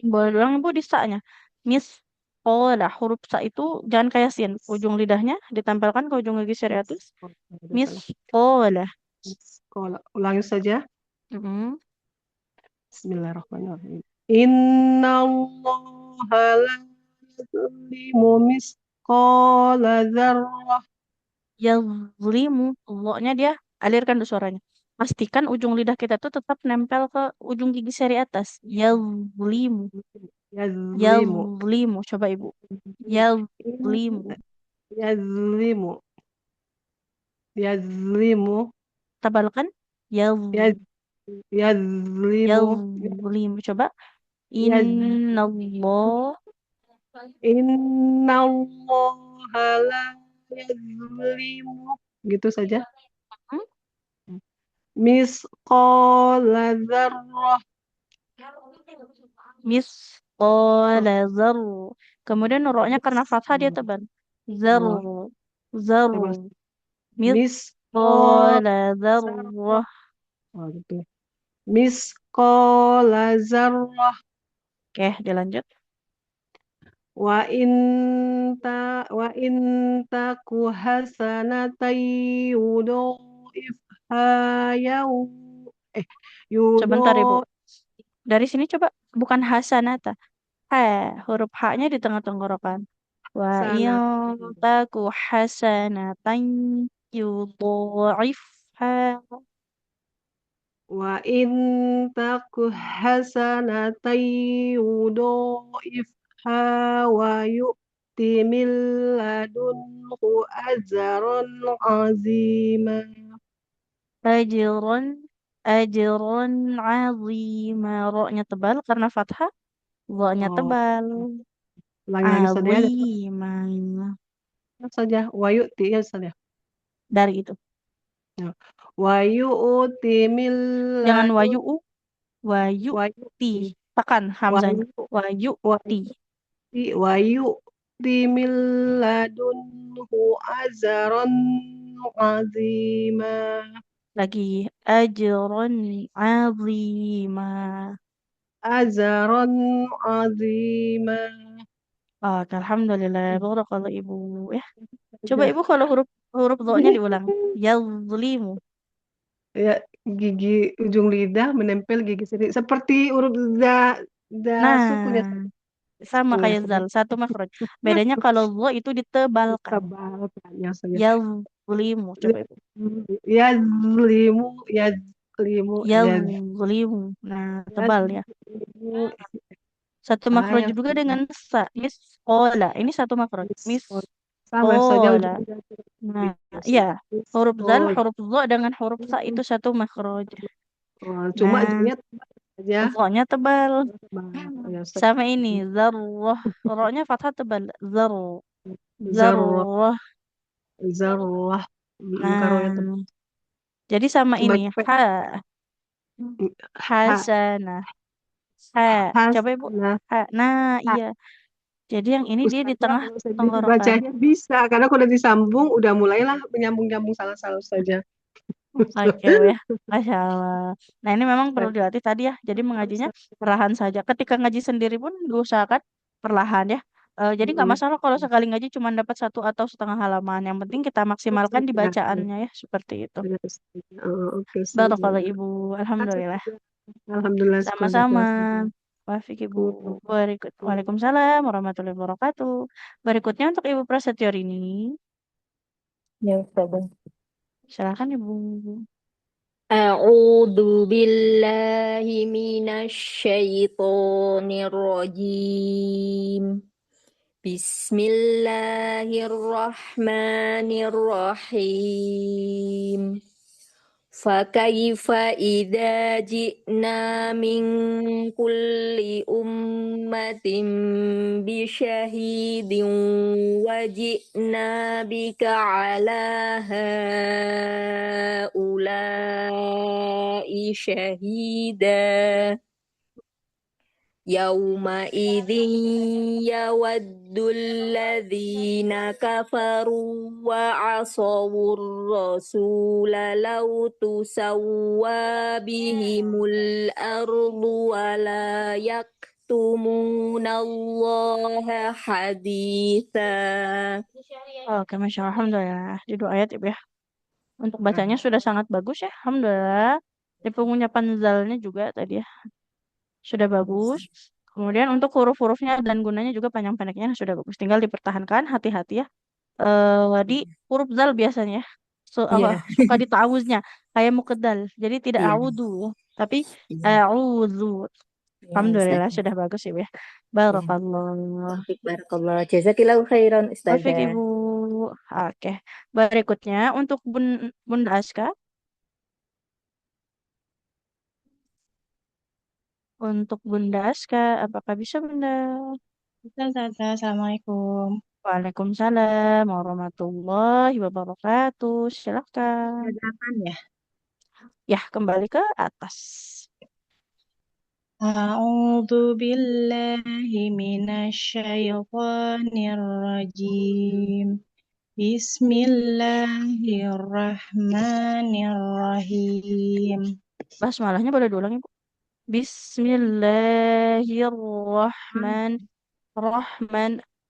Speaker 2: Boleh doang Ibu di sa-nya. Miss Kola, huruf sa itu jangan kayak sin. Ujung lidahnya ditempelkan ke ujung gigi seri atas. Miss Kola.
Speaker 5: Sekolah. Ulangi saja.
Speaker 2: Mm-mm.
Speaker 5: Bismillahirrahmanirrahim. Innallaha la yuzlimu misqala dzarrah.
Speaker 2: Yazlimu. Lo-nya dia alirkan dulu suaranya. Pastikan ujung lidah kita tuh tetap nempel ke ujung gigi seri atas. Yazlimu.
Speaker 5: Yazlimu.
Speaker 2: Yazlimu. Coba Ibu. Yazlimu.
Speaker 5: Yazlimu. Yazlimu.
Speaker 2: Tebalkan. Yaz.
Speaker 5: Yaz- Yazlimu.
Speaker 2: Yazlimu. Coba.
Speaker 5: Yaz.
Speaker 2: Innallah.
Speaker 5: Innallaha la yazlimu. Gitu saja.
Speaker 2: Hmm?
Speaker 5: Misqala dzarrah.
Speaker 2: Misqala zarr. Kemudian roknya karena fathah dia
Speaker 5: Oh,
Speaker 2: tebal. Zarr.
Speaker 5: oh,
Speaker 2: Zarr.
Speaker 5: terus
Speaker 2: Misqala
Speaker 5: misqala
Speaker 2: zarrah.
Speaker 5: oh, gitu. Misqala zarrah
Speaker 2: Oke, dilanjut.
Speaker 5: wa intaku hasanatan yudha'ifha yau eh
Speaker 2: Sebentar, Ibu.
Speaker 5: yudho
Speaker 2: Dari sini coba bukan hasanata. Ha, huruf H-nya di tengah tenggorokan. Wa in
Speaker 5: sana
Speaker 2: taku hasanatan yudha'ifha.
Speaker 5: wa intaku hasanatan yudha'ifha wa yu'ti min ladunhu ajran azima.
Speaker 2: Ajron, ajron azima. Roknya tebal karena fathah. Roknya
Speaker 5: Oh,
Speaker 2: tebal.
Speaker 5: ulangi lagi saja ya.
Speaker 2: Azima.
Speaker 5: Saja wa yu'ti ya saja.
Speaker 2: Dari itu.
Speaker 5: Ya. Wa yu'ti min
Speaker 2: Jangan
Speaker 5: ladun
Speaker 2: wayu'u. Wayu
Speaker 5: wa
Speaker 2: ti.
Speaker 5: yu'ti
Speaker 2: Tekan
Speaker 5: wa
Speaker 2: hamzanya.
Speaker 5: yu-
Speaker 2: Wayu
Speaker 5: wa
Speaker 2: ti.
Speaker 5: wa yu'ti min ladunhu ajran azima.
Speaker 2: Lagi ajron azima.
Speaker 5: Ajran azima.
Speaker 2: Oke, alhamdulillah. Barakallah ibu. Ya, coba
Speaker 5: Ya,
Speaker 2: ibu kalau huruf huruf dho-nya diulang. Yazlimu.
Speaker 5: ya, gigi ujung lidah menempel gigi sini seperti huruf za sukunya
Speaker 2: Nah, sama
Speaker 5: oh ya
Speaker 2: kayak zal, satu makhraj. Bedanya kalau dho itu ditebalkan.
Speaker 5: tebal tanya saja
Speaker 2: Yazlimu. Coba ibu.
Speaker 5: yazlimu yazlimu
Speaker 2: Yazlimu. Nah, tebal ya.
Speaker 5: yazlimu
Speaker 2: Satu
Speaker 5: ah
Speaker 2: makhraj
Speaker 5: yang
Speaker 2: juga dengan sa. Miskola. Ini satu makhraj.
Speaker 5: sama saja
Speaker 2: Miskola.
Speaker 5: ujung
Speaker 2: Nah, iya. Huruf zal,
Speaker 5: oh,
Speaker 2: huruf dho dengan huruf sa itu satu makhraj.
Speaker 5: oh, cuma
Speaker 2: Nah,
Speaker 5: ujungnya tebal saja
Speaker 2: dho-nya tebal.
Speaker 5: tebal ya Ustaz.
Speaker 2: Sama ini, zarrah. Ro-nya fathah tebal.
Speaker 5: Zarrah
Speaker 2: Zarrah.
Speaker 5: zarrah karonya tebal
Speaker 2: Nah, jadi sama
Speaker 5: coba
Speaker 2: ini. Ha.
Speaker 5: ha
Speaker 2: Hasanah. Ha. Coba ibu.
Speaker 5: hasanah
Speaker 2: Ha. Nah, iya. Jadi yang ini dia di
Speaker 5: Ustazah
Speaker 2: tengah
Speaker 5: kalau saya
Speaker 2: tenggorokan.
Speaker 5: bacanya bisa karena kalau udah disambung udah mulailah menyambung-nyambung salah-salah saja.
Speaker 2: Oke, ya. Masya Allah. Nah, ini memang perlu dilatih tadi ya. Jadi mengajinya perlahan saja. Ketika ngaji sendiri pun diusahakan perlahan ya. Jadi nggak masalah kalau sekali ngaji cuma dapat satu atau setengah halaman. Yang penting kita maksimalkan di bacaannya ya. Seperti itu.
Speaker 5: Oke,
Speaker 2: Barakallah
Speaker 5: Ustazah.
Speaker 2: Ibu. Alhamdulillah.
Speaker 5: Alhamdulillah syukur
Speaker 2: Sama-sama.
Speaker 5: Ustazah.
Speaker 2: Wafik Ibu. Waalaikumsalam warahmatullahi wabarakatuh. Berikutnya untuk Ibu Prasetyo ini.
Speaker 7: Ya, Ustazah.
Speaker 2: Silakan Ibu.
Speaker 7: A'udzu billahi minasyaitonir rajim. Bismillahirrahmanirrahim. Fakaifa idza ji'na min kulli ummatin bi syahidin wa ji'na bika ala haula'i syahida. Yaumaidin yawaddul ladzina kafaru wa asawur rasula law tusawwa bihimul ardu wa la yaktumuna allaha haditha.
Speaker 2: Oke, Masya Allah. Alhamdulillah. Di dua ayat Ibu ya. Untuk bacanya sudah sangat bagus ya. Alhamdulillah. Di pengucapan zalnya juga tadi ya. Sudah bagus. Kemudian untuk huruf-hurufnya dan gunanya juga panjang pendeknya sudah bagus. Tinggal dipertahankan hati-hati ya. Di huruf zal biasanya ya. Suka ditawuznya kayak mukedal. Jadi tidak audu ya. Tapi auzu. Alhamdulillah sudah bagus ya. Barakallah.
Speaker 7: Barakallah. Jazakillahu khairan,
Speaker 2: Taufik
Speaker 7: Ustazah.
Speaker 2: Ibu. Oke. Berikutnya untuk Bunda Aska. Untuk Bunda Aska, apakah bisa Bunda?
Speaker 4: Ustazah, Assalamualaikum.
Speaker 2: Waalaikumsalam warahmatullahi wabarakatuh. Silakan.
Speaker 4: Ada apa ya?
Speaker 2: Ya, kembali ke atas.
Speaker 4: أعوذ بالله من الشيطان الرجيم بسم الله الرحمن الرحيم
Speaker 2: Basmalahnya boleh diulang Ibu. Bismillahirrahman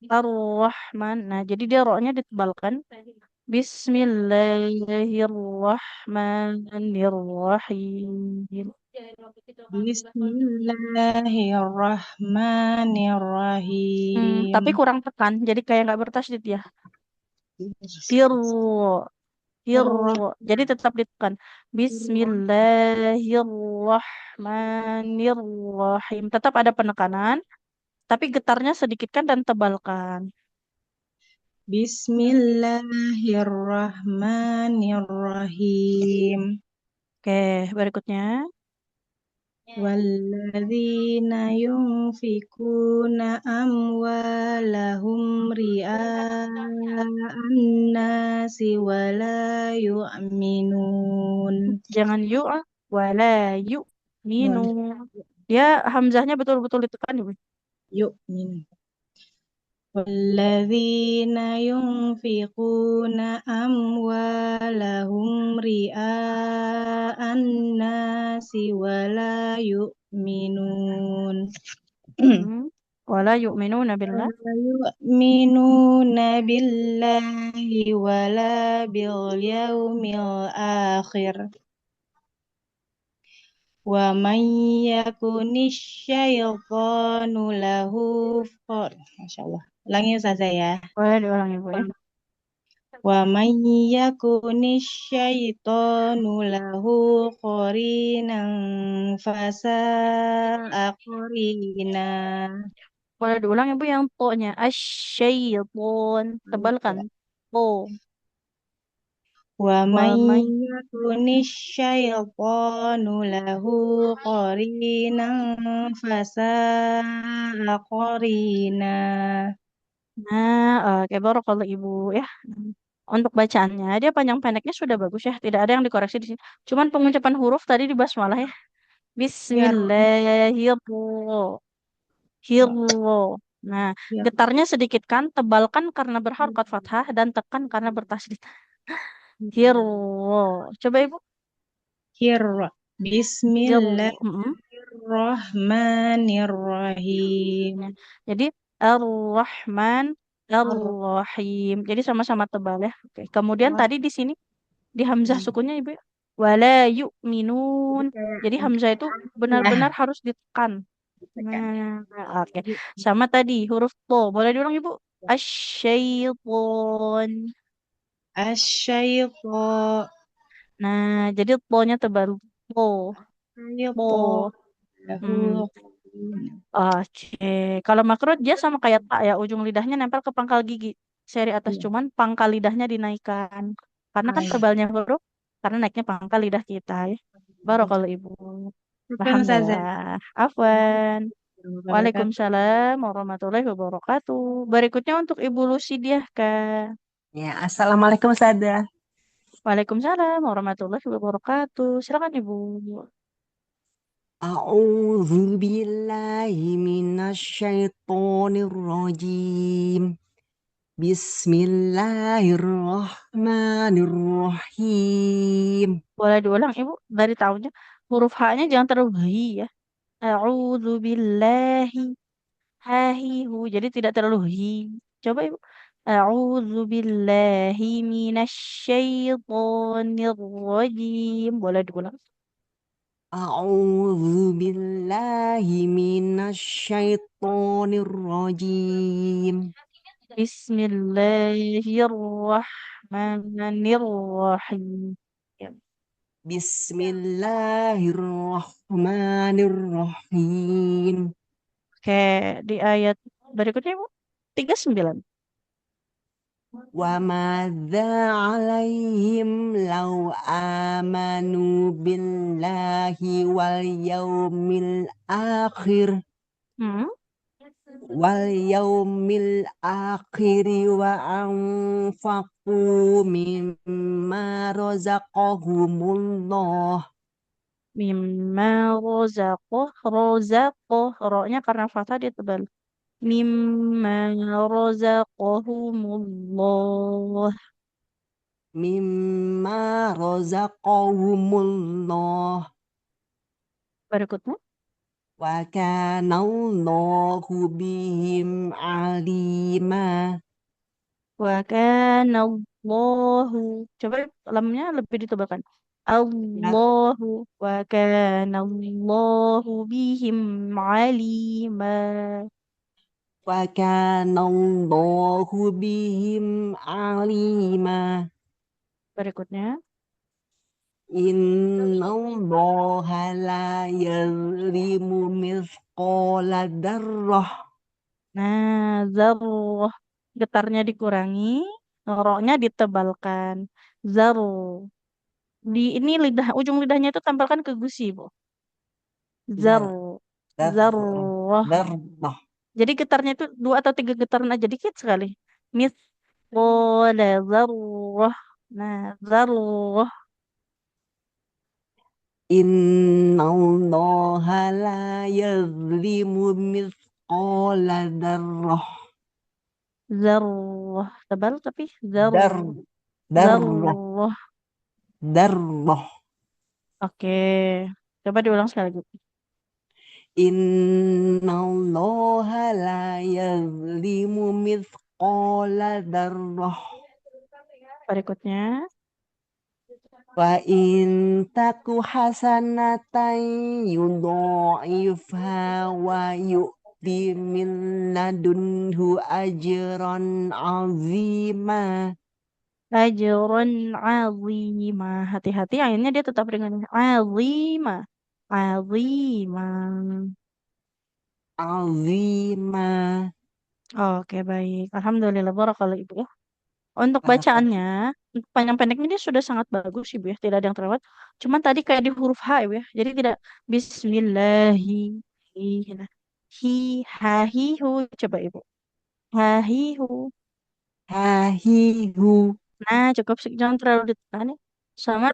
Speaker 2: Ar-Rahman. Nah, jadi dia ro-nya ditebalkan. Bismillahirrahmanirrahim. Tapi
Speaker 4: Bismillahirrahmanirrahim.
Speaker 2: kurang tekan, jadi kayak nggak bertasydid ya. Hirro, hirro. Jadi tetap ditekan. Bismillahirrahmanirrahim. Tetap ada penekanan, tapi getarnya sedikitkan dan tebalkan.
Speaker 4: Bismillahirrahmanirrahim.
Speaker 2: Oke, berikutnya.
Speaker 4: والذين ينفقون أموالهم رئاء الناس ولا يؤمنون.
Speaker 2: Jangan yu, wala yu, minu. Dia hamzahnya betul-betul ditekan, Ibu.
Speaker 4: يؤمن والذين ينفقون أموالهم رئاء الناس ولا يؤمنون.
Speaker 2: Wala yu'minuna billah.
Speaker 4: ولا يؤمنون بالله ولا باليوم الآخر ومن يكن الشيطان له Masya Allah. Ulangi saja ya.
Speaker 2: Boleh diulang Ibu ya.
Speaker 4: ومن يكن الشيطان له قرينا فساء قرينا.
Speaker 2: Boleh diulang Ibu yang to-nya. Asyaitun. Tebalkan. To.
Speaker 4: ومن
Speaker 2: ومن
Speaker 4: يكن الشيطان له قرينا فساء قرينا.
Speaker 2: Nah, oke, barakallahu Ibu ya. Untuk bacaannya, dia panjang pendeknya sudah bagus ya. Tidak ada yang dikoreksi di sini. Cuman pengucapan huruf tadi di basmalah ya. Bismillahirrahmanirrahim. Nah,
Speaker 4: Ya.
Speaker 2: getarnya sedikit kan, tebalkan karena berharokat fathah dan tekan karena bertasydid. Hirro. Coba Ibu.
Speaker 4: Hirra.
Speaker 2: Hirro.
Speaker 4: Bismillahirrahmanirrahim.
Speaker 2: Jadi Ar-Rahman Ar-Rahim. Jadi sama-sama tebal ya. Oke. Kemudian tadi di sini di hamzah sukunnya Ibu ya. Wala yu'minun. Jadi hamzah itu benar-benar harus ditekan. Nah, oke. Sama tadi huruf to. Boleh diulang Ibu? Asyaitun.
Speaker 4: Asyaiton.
Speaker 2: Nah, jadi to-nya tebal. To. To. Oke. Kalau makrut dia sama kayak tak ya, ujung lidahnya nempel ke pangkal gigi. Seri atas cuman pangkal lidahnya dinaikkan. Karena kan tebalnya huruf, karena naiknya pangkal lidah kita ya. Baru kalau Ibu. Alhamdulillah. Afwan. Waalaikumsalam warahmatullahi wabarakatuh. Berikutnya untuk Ibu Lusidiah, Kak.
Speaker 8: Ya, Assalamualaikum Ustazah.
Speaker 2: Waalaikumsalam warahmatullahi wabarakatuh. Silakan Ibu.
Speaker 8: A'udzu billahi minasyaitonir rajim. Bismillahirrahmanirrahim.
Speaker 2: Boleh diulang Ibu dari tahunnya. Huruf H-nya jangan terlalu hi ya. A'udzu billahi hahihu. Jadi tidak terlalu hi. Coba Ibu. A'udzu billahi minasyaitonir rajim. Boleh diulang.
Speaker 8: A'udzu billahi minasyaitonir rajim.
Speaker 2: Bismillahirrahmanirrahim.
Speaker 8: Bismillahirrahmanirrahim.
Speaker 2: Oke, di ayat berikutnya Ibu. 39.
Speaker 8: Wa madza 'alaihim law amanu billahi wal yaumil akhir wa anfaqu mimma razaqahumullah
Speaker 2: Mimma rozaqoh. Rozaqoh. Ro-nya karena fathah dia tebal. Mimma rozaqahumullah.
Speaker 8: Mimma razaqahumullah.
Speaker 2: Berikutnya.
Speaker 8: Wa kanallahu bihim alima.
Speaker 2: Wa kana Allahu. Coba lamnya lebih ditebalkan.
Speaker 8: Ya.
Speaker 2: Allahu wa kana Allahu bihim alima.
Speaker 8: Wa kanallahu bihim alima.
Speaker 2: Berikutnya.
Speaker 8: Innallaha la yazlimu mithqala dzarrah.
Speaker 2: Nah, zarroh. Getarnya dikurangi, ro-nya ditebalkan. Zarroh. Di ini lidah, ujung lidahnya itu tempelkan ke gusi, Bu.
Speaker 8: Dzar,
Speaker 2: Zarroh.
Speaker 8: dzarrah,
Speaker 2: Zarroh.
Speaker 8: dzarrah.
Speaker 2: Jadi getarnya itu 2 atau 3 getaran aja, dikit sekali. Mithqala zarroh. Nah, zarroh.
Speaker 8: Innallaha la yazlimu mithqala dzarrah.
Speaker 2: Zarroh. Tebal tapi
Speaker 8: Dar,
Speaker 2: zarroh.
Speaker 8: darrah,
Speaker 2: Zarroh.
Speaker 8: darrah.
Speaker 2: Oke. Coba diulang sekali lagi.
Speaker 8: Innallaha la yazlimu mithqala dzarrah.
Speaker 2: Berikutnya.
Speaker 8: Wa in taku hasanatan yudha'ifha wa yu'ti min ladunhu ajran azima.
Speaker 2: Ajrun azima. Hati-hati akhirnya dia tetap dengan azima. Azima.
Speaker 8: Azima.
Speaker 2: Oke, baik. Alhamdulillah barakallah Ibu ya. Untuk
Speaker 8: Barakallah.
Speaker 2: bacaannya, untuk panjang pendeknya dia sudah sangat bagus Ibu ya. Tidak ada yang terlewat. Cuman tadi kayak di huruf H Ibu ya. Jadi tidak Bismillahi. Nah. Hi, ha, hi, hu. Coba Ibu. Ha, hi, hu.
Speaker 8: Hahihu.
Speaker 2: Nah, cukup jangan terlalu ditekan ya. Sama.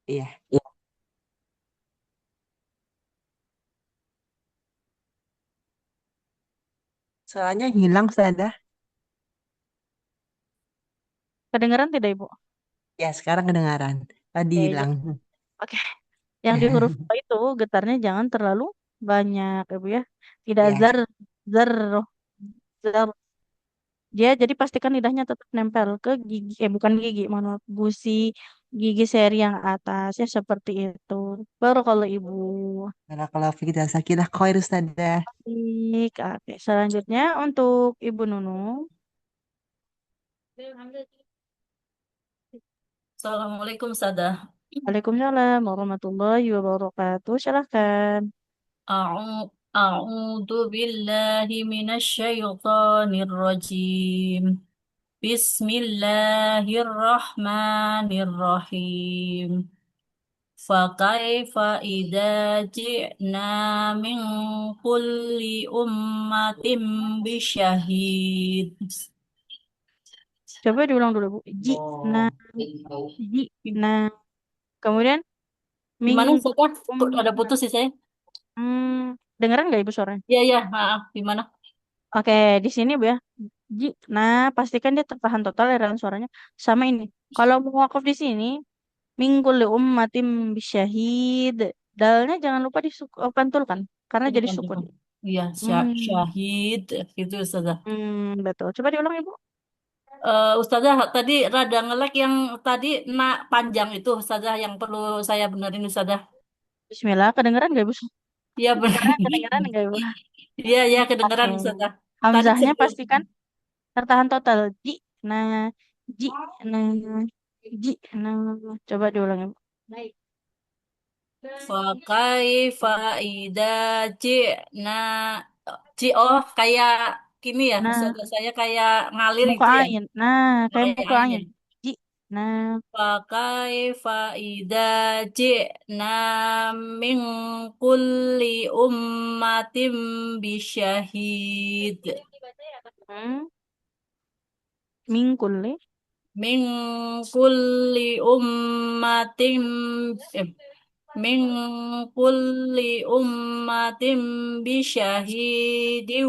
Speaker 8: Iya. Soalnya hilang sudah.
Speaker 2: Kedengaran tidak Ibu?
Speaker 8: Ya, sekarang kedengaran. Tadi
Speaker 2: Oke,
Speaker 8: hilang.
Speaker 2: oke. Yang di huruf O itu getarnya jangan terlalu banyak, Ibu ya. Tidak
Speaker 8: Ya,
Speaker 2: zar, zar, zar. Dia jadi pastikan lidahnya tetap nempel ke gigi, bukan gigi, mohon maaf, gusi gigi seri yang atas ya seperti itu. Baru kalau Ibu.
Speaker 8: barakallahu fik jazakallahu khair Ustazah.
Speaker 2: Baik, oke. Selanjutnya untuk Ibu Nunung.
Speaker 9: Assalamualaikum Sada.
Speaker 2: Waalaikumsalam warahmatullahi wabarakatuh. Silahkan.
Speaker 9: A'udzu billahi minasyaitonir rajim. Bismillahirrahmanirrahim. Fakaifa idza ji'na min kulli ummatin bisyahid.
Speaker 2: Coba diulang dulu, Bu. Nah, nah. Kemudian
Speaker 9: Gimana
Speaker 2: minggu.
Speaker 9: Sada? Ada putus sih saya.
Speaker 2: Dengeran nggak Ibu suaranya?
Speaker 9: Iya, iya, maaf. Gimana?
Speaker 2: Oke, di sini Bu ya. Nah, pastikan dia tertahan total ya dalam suaranya. Sama ini. Kalau mau wakaf di sini, minggul li ummatim bisyahid. Dalnya jangan lupa dipantulkan karena jadi sukun.
Speaker 9: Iya,
Speaker 2: Hmm,
Speaker 9: syahid gitu Ustazah.
Speaker 2: betul. Coba diulang Ibu.
Speaker 9: Ustazah tadi rada ngelek yang tadi panjang itu Ustazah yang perlu saya benerin Ustazah.
Speaker 2: Bismillah, kedengeran nggak Ibu?
Speaker 9: Iya benar.
Speaker 2: Kedengeran nggak Ibu?
Speaker 9: Iya, iya kedengeran
Speaker 2: Oke.
Speaker 9: Ustazah. Tadi
Speaker 2: Hamzahnya
Speaker 9: sebelum
Speaker 2: pastikan tertahan total. Nah, ji, nah, ji, nah. Coba diulang Ibu.
Speaker 9: fakaifa idza ji'na oh kayak gini ya
Speaker 2: Nah,
Speaker 9: Ustazah saya kayak ngalir
Speaker 2: muka
Speaker 9: itu ya.
Speaker 2: ain. Nah, kayak
Speaker 9: Kayak
Speaker 2: muka
Speaker 9: ain ya.
Speaker 2: ain. Ji, nah.
Speaker 9: Fakaifa idza ji'na min kulli ummatin bisyahid.
Speaker 2: Mingkul
Speaker 9: min kulli ummatin eh, min kulli ummatin bisyahidin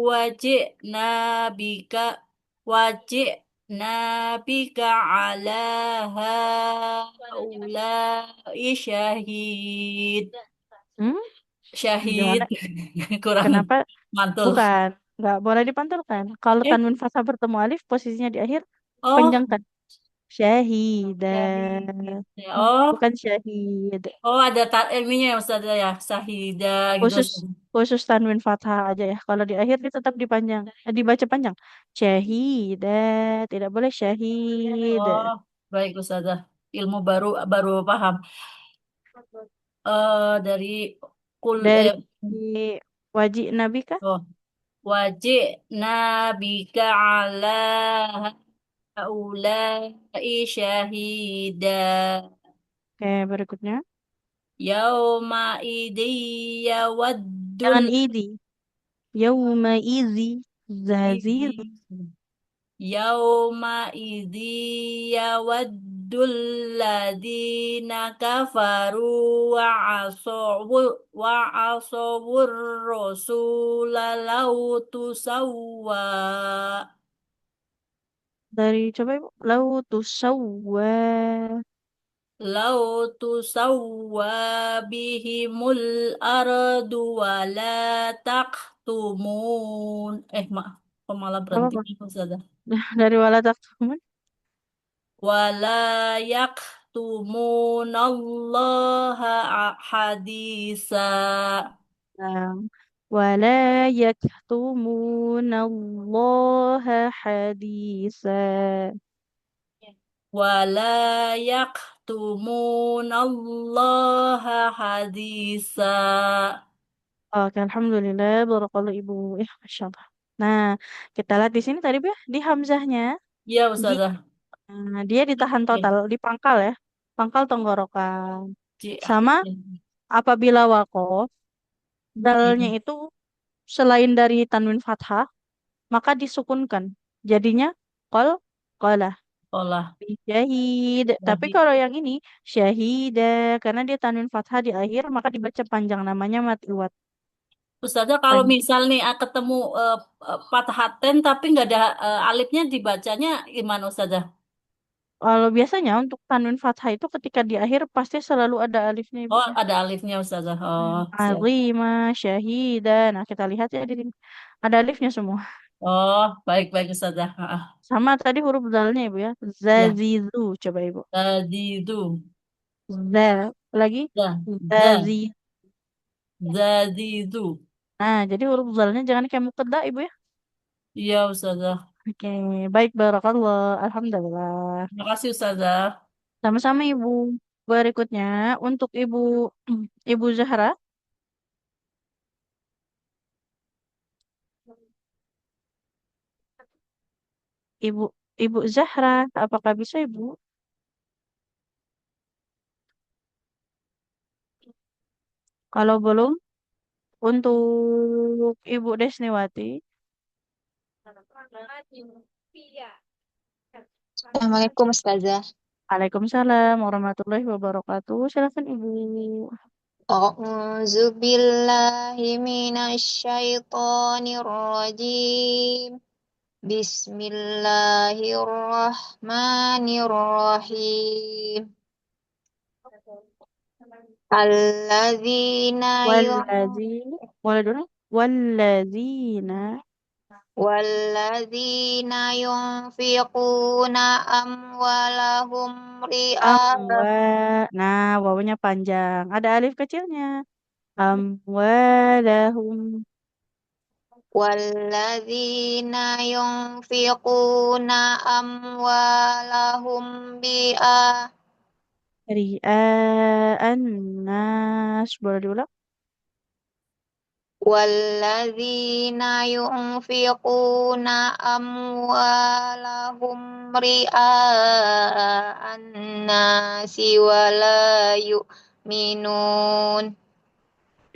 Speaker 9: wajibna bika wajibna bika ala haulai syahid.
Speaker 2: Hmm?
Speaker 9: Syahid.
Speaker 2: Gimana?
Speaker 9: Kurang
Speaker 2: Kenapa?
Speaker 9: mantul.
Speaker 2: Bukan. Nggak boleh dipantulkan. Kalau
Speaker 9: Eh,
Speaker 2: tanwin fathah bertemu alif, posisinya di akhir,
Speaker 9: oh,
Speaker 2: panjangkan. Syahida.
Speaker 9: syahid. Oh,
Speaker 2: Bukan syahid.
Speaker 9: oh ada ininya ya Ustaz ya, Sahida gitu.
Speaker 2: Khusus khusus tanwin fathah aja ya. Kalau di akhir dia tetap dipanjang, dibaca panjang. Syahida. Tidak boleh syahid.
Speaker 9: Oh, baik Ustazah. Ilmu baru baru paham. Dari kul
Speaker 2: Dari wajib nabi kah?
Speaker 9: oh, wajib nabika ala haulai syahida.
Speaker 2: Oke, berikutnya.
Speaker 9: Yauma idzi yawaddul
Speaker 2: Jangan idi. Yauma izi. Zazi.
Speaker 9: Yauma idzi yawaddul ladina kafaru wa asawur rasula law tusawwa
Speaker 2: Dari coba ibu. Lau tusawwa.
Speaker 9: law tusawwa bihimul ardu wala taktumun kok malah
Speaker 2: Apa
Speaker 9: berhenti
Speaker 2: apa?
Speaker 9: Ustazah.
Speaker 2: Dari wala taktumun.
Speaker 9: Wala yaktumunallaha hadisa.
Speaker 2: Nah, wala yaktumunallaha hadisa.
Speaker 9: Wala yaktumunallaha hadisa.
Speaker 2: Oke, alhamdulillah, barakallahu ibu. Masya Allah. Nah, kita lihat di sini tadi Bu, ya, di hamzahnya,
Speaker 9: Ya
Speaker 2: di,
Speaker 9: Ustazah.
Speaker 2: dia ditahan
Speaker 9: Oke.
Speaker 2: total, di pangkal ya, pangkal tenggorokan.
Speaker 9: Ci-
Speaker 2: Sama apabila wakof, dalnya
Speaker 9: Hmm.
Speaker 2: itu selain dari tanwin fathah, maka disukunkan. Jadinya kol, kolah.
Speaker 9: Olah.
Speaker 2: Syahid. Tapi
Speaker 9: Baik.
Speaker 2: kalau yang ini syahida karena dia tanwin fathah di akhir maka dibaca panjang namanya matiwat.
Speaker 9: Ustazah kalau misal nih ketemu pathaten tapi nggak ada alifnya dibacanya gimana Ustazah?
Speaker 2: Kalau biasanya untuk tanwin fathah itu ketika di akhir pasti selalu ada alifnya ibu
Speaker 9: Oh
Speaker 2: ya.
Speaker 9: ada alifnya Ustazah. Oh siap.
Speaker 2: Azima, syahida. Nah kita lihat ya di sini ada alifnya semua.
Speaker 9: Oh baik Ustazah.
Speaker 2: Sama tadi huruf dalnya ibu ya.
Speaker 9: Ya.
Speaker 2: Zazizu coba ibu.
Speaker 9: Tadi itu.
Speaker 2: Za lagi.
Speaker 9: Za. Za.
Speaker 2: Zazi.
Speaker 9: Jadi itu.
Speaker 2: Nah jadi huruf dalnya jangan kayak mukedda ibu ya.
Speaker 9: Iya Ustazah.
Speaker 2: Oke, baik barakallah. Alhamdulillah.
Speaker 9: Terima kasih Ustazah.
Speaker 2: Sama-sama Ibu. Berikutnya untuk Ibu Ibu Zahra, Ibu Ibu Zahra, apakah bisa Ibu? Kalau belum, untuk Ibu Desniwati.
Speaker 10: Assalamualaikum Ustazah.
Speaker 2: Waalaikumsalam warahmatullahi wabarakatuh. Silakan Ibu.
Speaker 10: A'udzu billahi minasyaitonir rajim. Bismillahirrahmanirrahim. Alladzina
Speaker 2: Boleh dulu? Walladzina
Speaker 10: walladzina yunfiquna amwalahum
Speaker 2: Nah, wawunya panjang. Ada alif kecilnya. Amwalahum.
Speaker 10: walladzina yunfiquna amwalahum
Speaker 2: Ria'an nas. Boleh diulang?
Speaker 10: والذين ينفقون أموالهم رئاء الناس ولا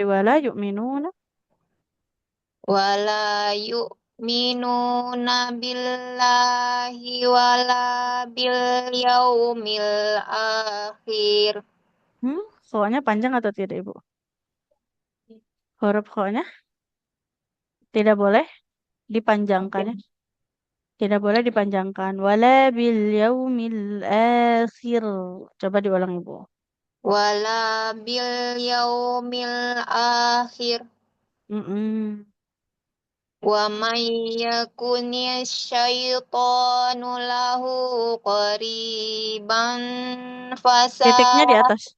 Speaker 2: Wala yu'minuna.
Speaker 10: ولا yu'minuna billahi wala bil yaumil akhir.
Speaker 2: Kho-nya panjang atau tidak, Ibu? Huruf kho-nya tidak boleh dipanjangkan ya. Tidak boleh dipanjangkan. Wala bil yaumil akhir. Coba diulang, Ibu.
Speaker 10: Wala bil yaumil akhir.
Speaker 2: Mm-mm.
Speaker 10: Wa may yakuni syaitanu lahu qariban fasa.
Speaker 2: Titiknya di atas.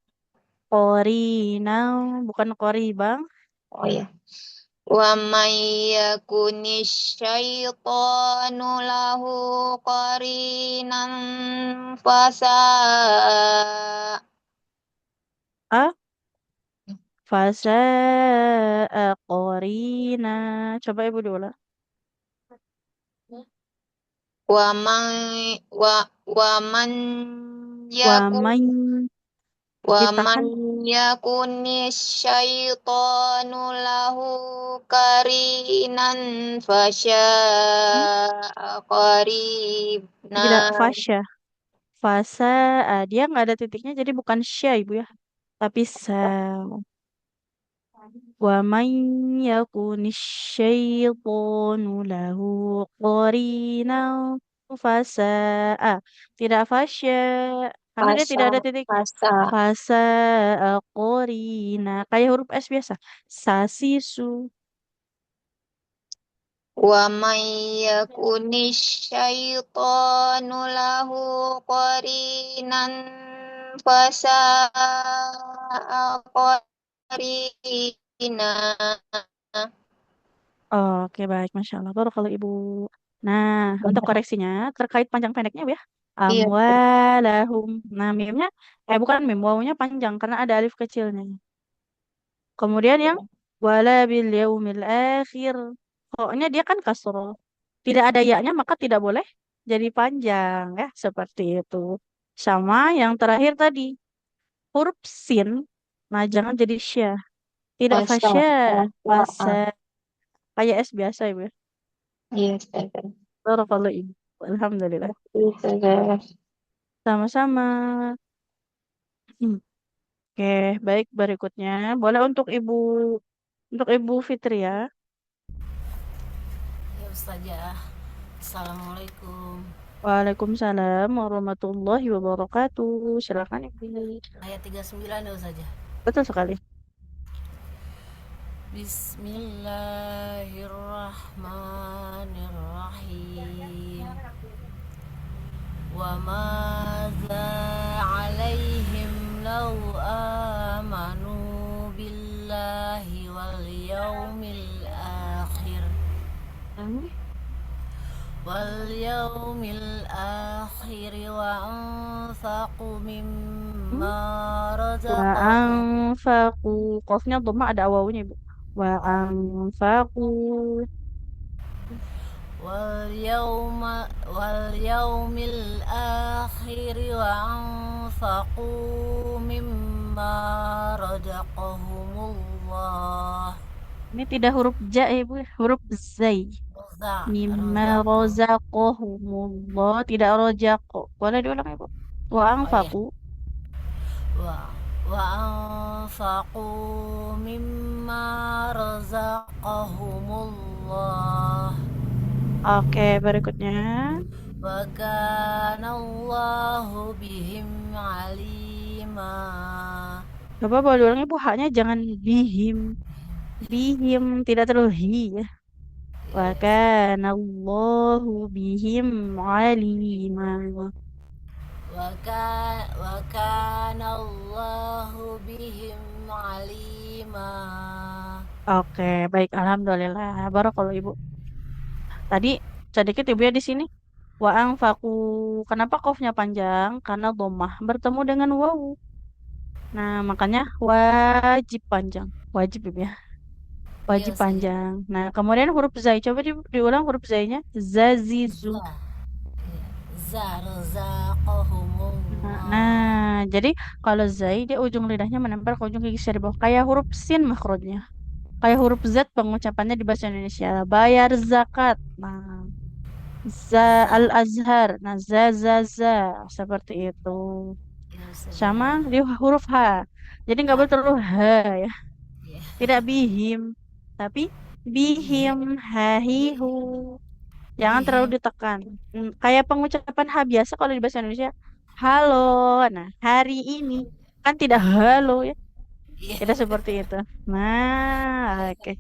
Speaker 2: Qorinau, bukan qoribang.
Speaker 10: Oh ya. Wa may yakuni syaitanu lahu qarinan fasa.
Speaker 2: Fasa'a qorina. Coba Ibu diulang.
Speaker 10: Wa man yakun wa man
Speaker 2: Ditahan.
Speaker 10: yakuni syaitanu lahu qarinan fasya'a qaribna.
Speaker 2: Tidak, fasya. Fasa'a. Dia nggak ada titiknya, jadi bukan sya, Ibu ya. Tapi sa. Wa man yakuni syaitanu lahu qarinan fasa'a. Tidak fasya. Karena dia tidak ada titik. Fasa'a qorina. Kayak huruf S biasa. Sasisu.
Speaker 10: Wa may yakuni syaitanu lahu qarinan fasa'a qarina.
Speaker 2: Oke, baik. Masya Allah. Baru kalau Ibu. Nah, untuk koreksinya, terkait panjang pendeknya ya.
Speaker 10: Iya.
Speaker 2: Amwalahum. Nah, mimnya, bukan mim. Wawunya panjang karena ada alif kecilnya. Kemudian yang wala bil yaumil akhir. Pokoknya dia kan kasroh. Tidak ada ya-nya maka tidak boleh jadi panjang ya. Seperti itu. Sama yang terakhir tadi. Huruf sin. Nah, jangan jadi sya. Tidak fasya. Fasa. Kayak S biasa Ibu ya.
Speaker 10: Iya, Ustazah.
Speaker 2: Barakallahu Ibu. Alhamdulillah.
Speaker 10: Ustazah.
Speaker 2: Sama-sama. Oke, baik berikutnya. Boleh untuk Ibu Fitri ya.
Speaker 9: Ya Ustazah. Assalamualaikum.
Speaker 2: Waalaikumsalam warahmatullahi wabarakatuh. Silakan Ibu.
Speaker 9: Ayat 39 ya Ustazah.
Speaker 2: Betul sekali.
Speaker 9: Bismillahirrahmanirrahim. Wa madza 'alaihim law amanu billahi wal yaumil akhir. Wa anfaqu mimma razaqahum.
Speaker 2: Anfaqu. Qafnya dhamma ada wawunya Ibu. Wa anfaqu.
Speaker 9: wal yaumil akhir wa anfaqu mimma razaqahumullah.
Speaker 2: Ini tidak huruf ja Ibu, huruf zai. Mimma razaqahumullah, tidak rojaqo. Boleh diulang Ibu? Wa anfaqu.
Speaker 9: Wa anfaqu mimma razaqahumullah.
Speaker 2: Oke, berikutnya.
Speaker 9: Wa kana Allahu bihim alima.
Speaker 2: Coba boleh diulang Ibu, haknya jangan bihim. Bihim tidak terlalu hi ya. Wa kana Allahu bihim alima.
Speaker 9: Wa kana Allahu bihim alima.
Speaker 2: Oke, baik. Alhamdulillah. Barakallahu Ibu. Tadi sedikit Ibu ya di sini. Wa anfaqu. Kenapa qafnya panjang? Karena dhammah bertemu dengan wawu. Nah, makanya wajib panjang. Wajib Ibu ya. Wajib panjang. Nah, kemudian huruf zai. Coba diulang huruf zainya. Zazizu. Nah, jadi kalau zai dia ujung lidahnya menempel ke ujung gigi seri bawah. Kayak huruf sin makhrajnya. Kayak huruf Z pengucapannya di bahasa Indonesia. Bayar zakat. Nah, al-azhar. Nah, za. Seperti itu.
Speaker 9: Ya, Ustazah.
Speaker 2: Sama di huruf H. Jadi nggak boleh terlalu H ya.
Speaker 9: Iya.
Speaker 2: Tidak bihim. Tapi bihim, hahihu. Jangan terlalu ditekan. Kayak pengucapan H biasa kalau di bahasa Indonesia. Halo. Nah, hari ini. Kan tidak halo ya.
Speaker 9: Iya.
Speaker 2: Tidak seperti itu. Nah, oke.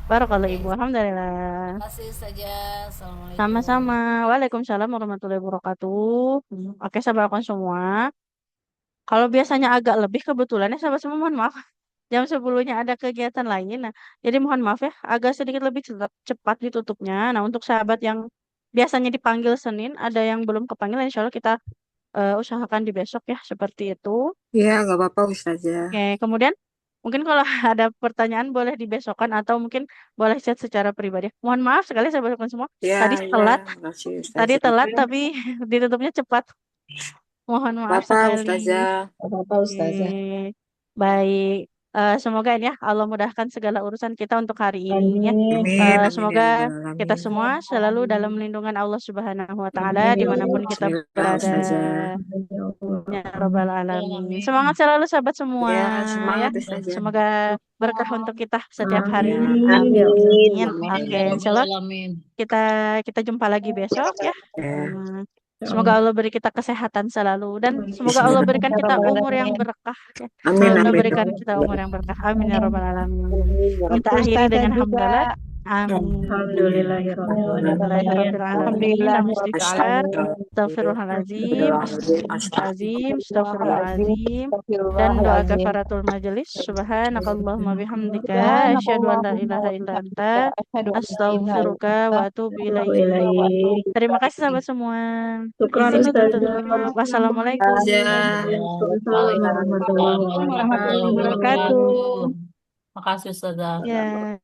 Speaker 2: Barakallahu
Speaker 9: Oke.
Speaker 2: Ibu. Alhamdulillah.
Speaker 9: Terima kasih Ustazah. Assalamualaikum.
Speaker 2: Sama-sama. Waalaikumsalam warahmatullahi wabarakatuh. Oke, sahabatku semua. Kalau biasanya agak lebih kebetulan ya sahabat semua mohon maaf. Jam 10-nya ada kegiatan lain. Nah, jadi mohon maaf ya, agak sedikit lebih cepat ditutupnya. Nah, untuk sahabat yang biasanya dipanggil Senin, ada yang belum kepanggil, insya Allah kita usahakan di besok ya, seperti itu.
Speaker 7: Iya, nggak apa-apa Ustazah.
Speaker 2: Oke, kemudian mungkin kalau ada pertanyaan boleh dibesokkan atau mungkin boleh chat secara pribadi. Mohon maaf sekali saya bacakan semua.
Speaker 7: Iya,
Speaker 2: Tadi
Speaker 7: iya,
Speaker 2: telat,
Speaker 7: makasih
Speaker 2: tadi
Speaker 7: Ustazah.
Speaker 2: telat tapi ditutupnya cepat. Mohon maaf
Speaker 7: Bapak
Speaker 2: sekali.
Speaker 7: Ustazah.
Speaker 10: Apa Ustazah?
Speaker 2: Oke, baik. Semoga ini ya Allah mudahkan segala urusan kita untuk hari ini ya.
Speaker 10: Amin.
Speaker 7: Amin, amin ya
Speaker 2: Semoga
Speaker 7: rabbal
Speaker 2: kita
Speaker 7: alamin.
Speaker 2: semua selalu dalam lindungan Allah Subhanahu wa Ta'ala dimanapun kita
Speaker 7: Bismillah
Speaker 2: berada.
Speaker 7: Ustazah.
Speaker 2: Ya Rabbal Alamin. Semangat selalu sahabat semua
Speaker 7: Ya,
Speaker 2: ya.
Speaker 7: semangat Ustazah.
Speaker 2: Semoga berkah untuk kita setiap harinya.
Speaker 10: Amin.
Speaker 2: Amin.
Speaker 9: Amin.
Speaker 2: Oke,
Speaker 9: Ya
Speaker 2: insya Allah
Speaker 9: Rabbal Alamin.
Speaker 2: kita jumpa lagi besok ya.
Speaker 7: Ya,
Speaker 2: Semoga Allah beri kita kesehatan selalu dan semoga Allah berikan kita umur yang berkah ya.
Speaker 7: amin,
Speaker 2: Allah
Speaker 7: amin.
Speaker 2: berikan kita umur yang berkah. Amin ya Rabbal Alamin. Kita
Speaker 1: Untuk
Speaker 2: akhiri
Speaker 1: Ustazah
Speaker 2: dengan
Speaker 1: juga.
Speaker 2: hamdalah. Amin. Alhamdulillahirabbil alamin. Istighfar. Astagfirullahaladzim. Astagfirullahaladzim. Astagfirullahaladzim. Dan doa kafaratul majelis. Subhanakallahumma bihamdika asyhadu an la ilaha illa anta astaghfiruka wa atubu ilaik. Terima kasih sahabat semua.
Speaker 10: Syukran
Speaker 2: Izin
Speaker 10: Ustazah.
Speaker 2: ditutup. Wassalamualaikum
Speaker 7: Ustazah.
Speaker 9: Waalaikumsalam warahmatullahi
Speaker 2: warahmatullahi
Speaker 9: wabarakatuh.
Speaker 2: wabarakatuh.
Speaker 9: Makasih Ustazah.
Speaker 2: Ya.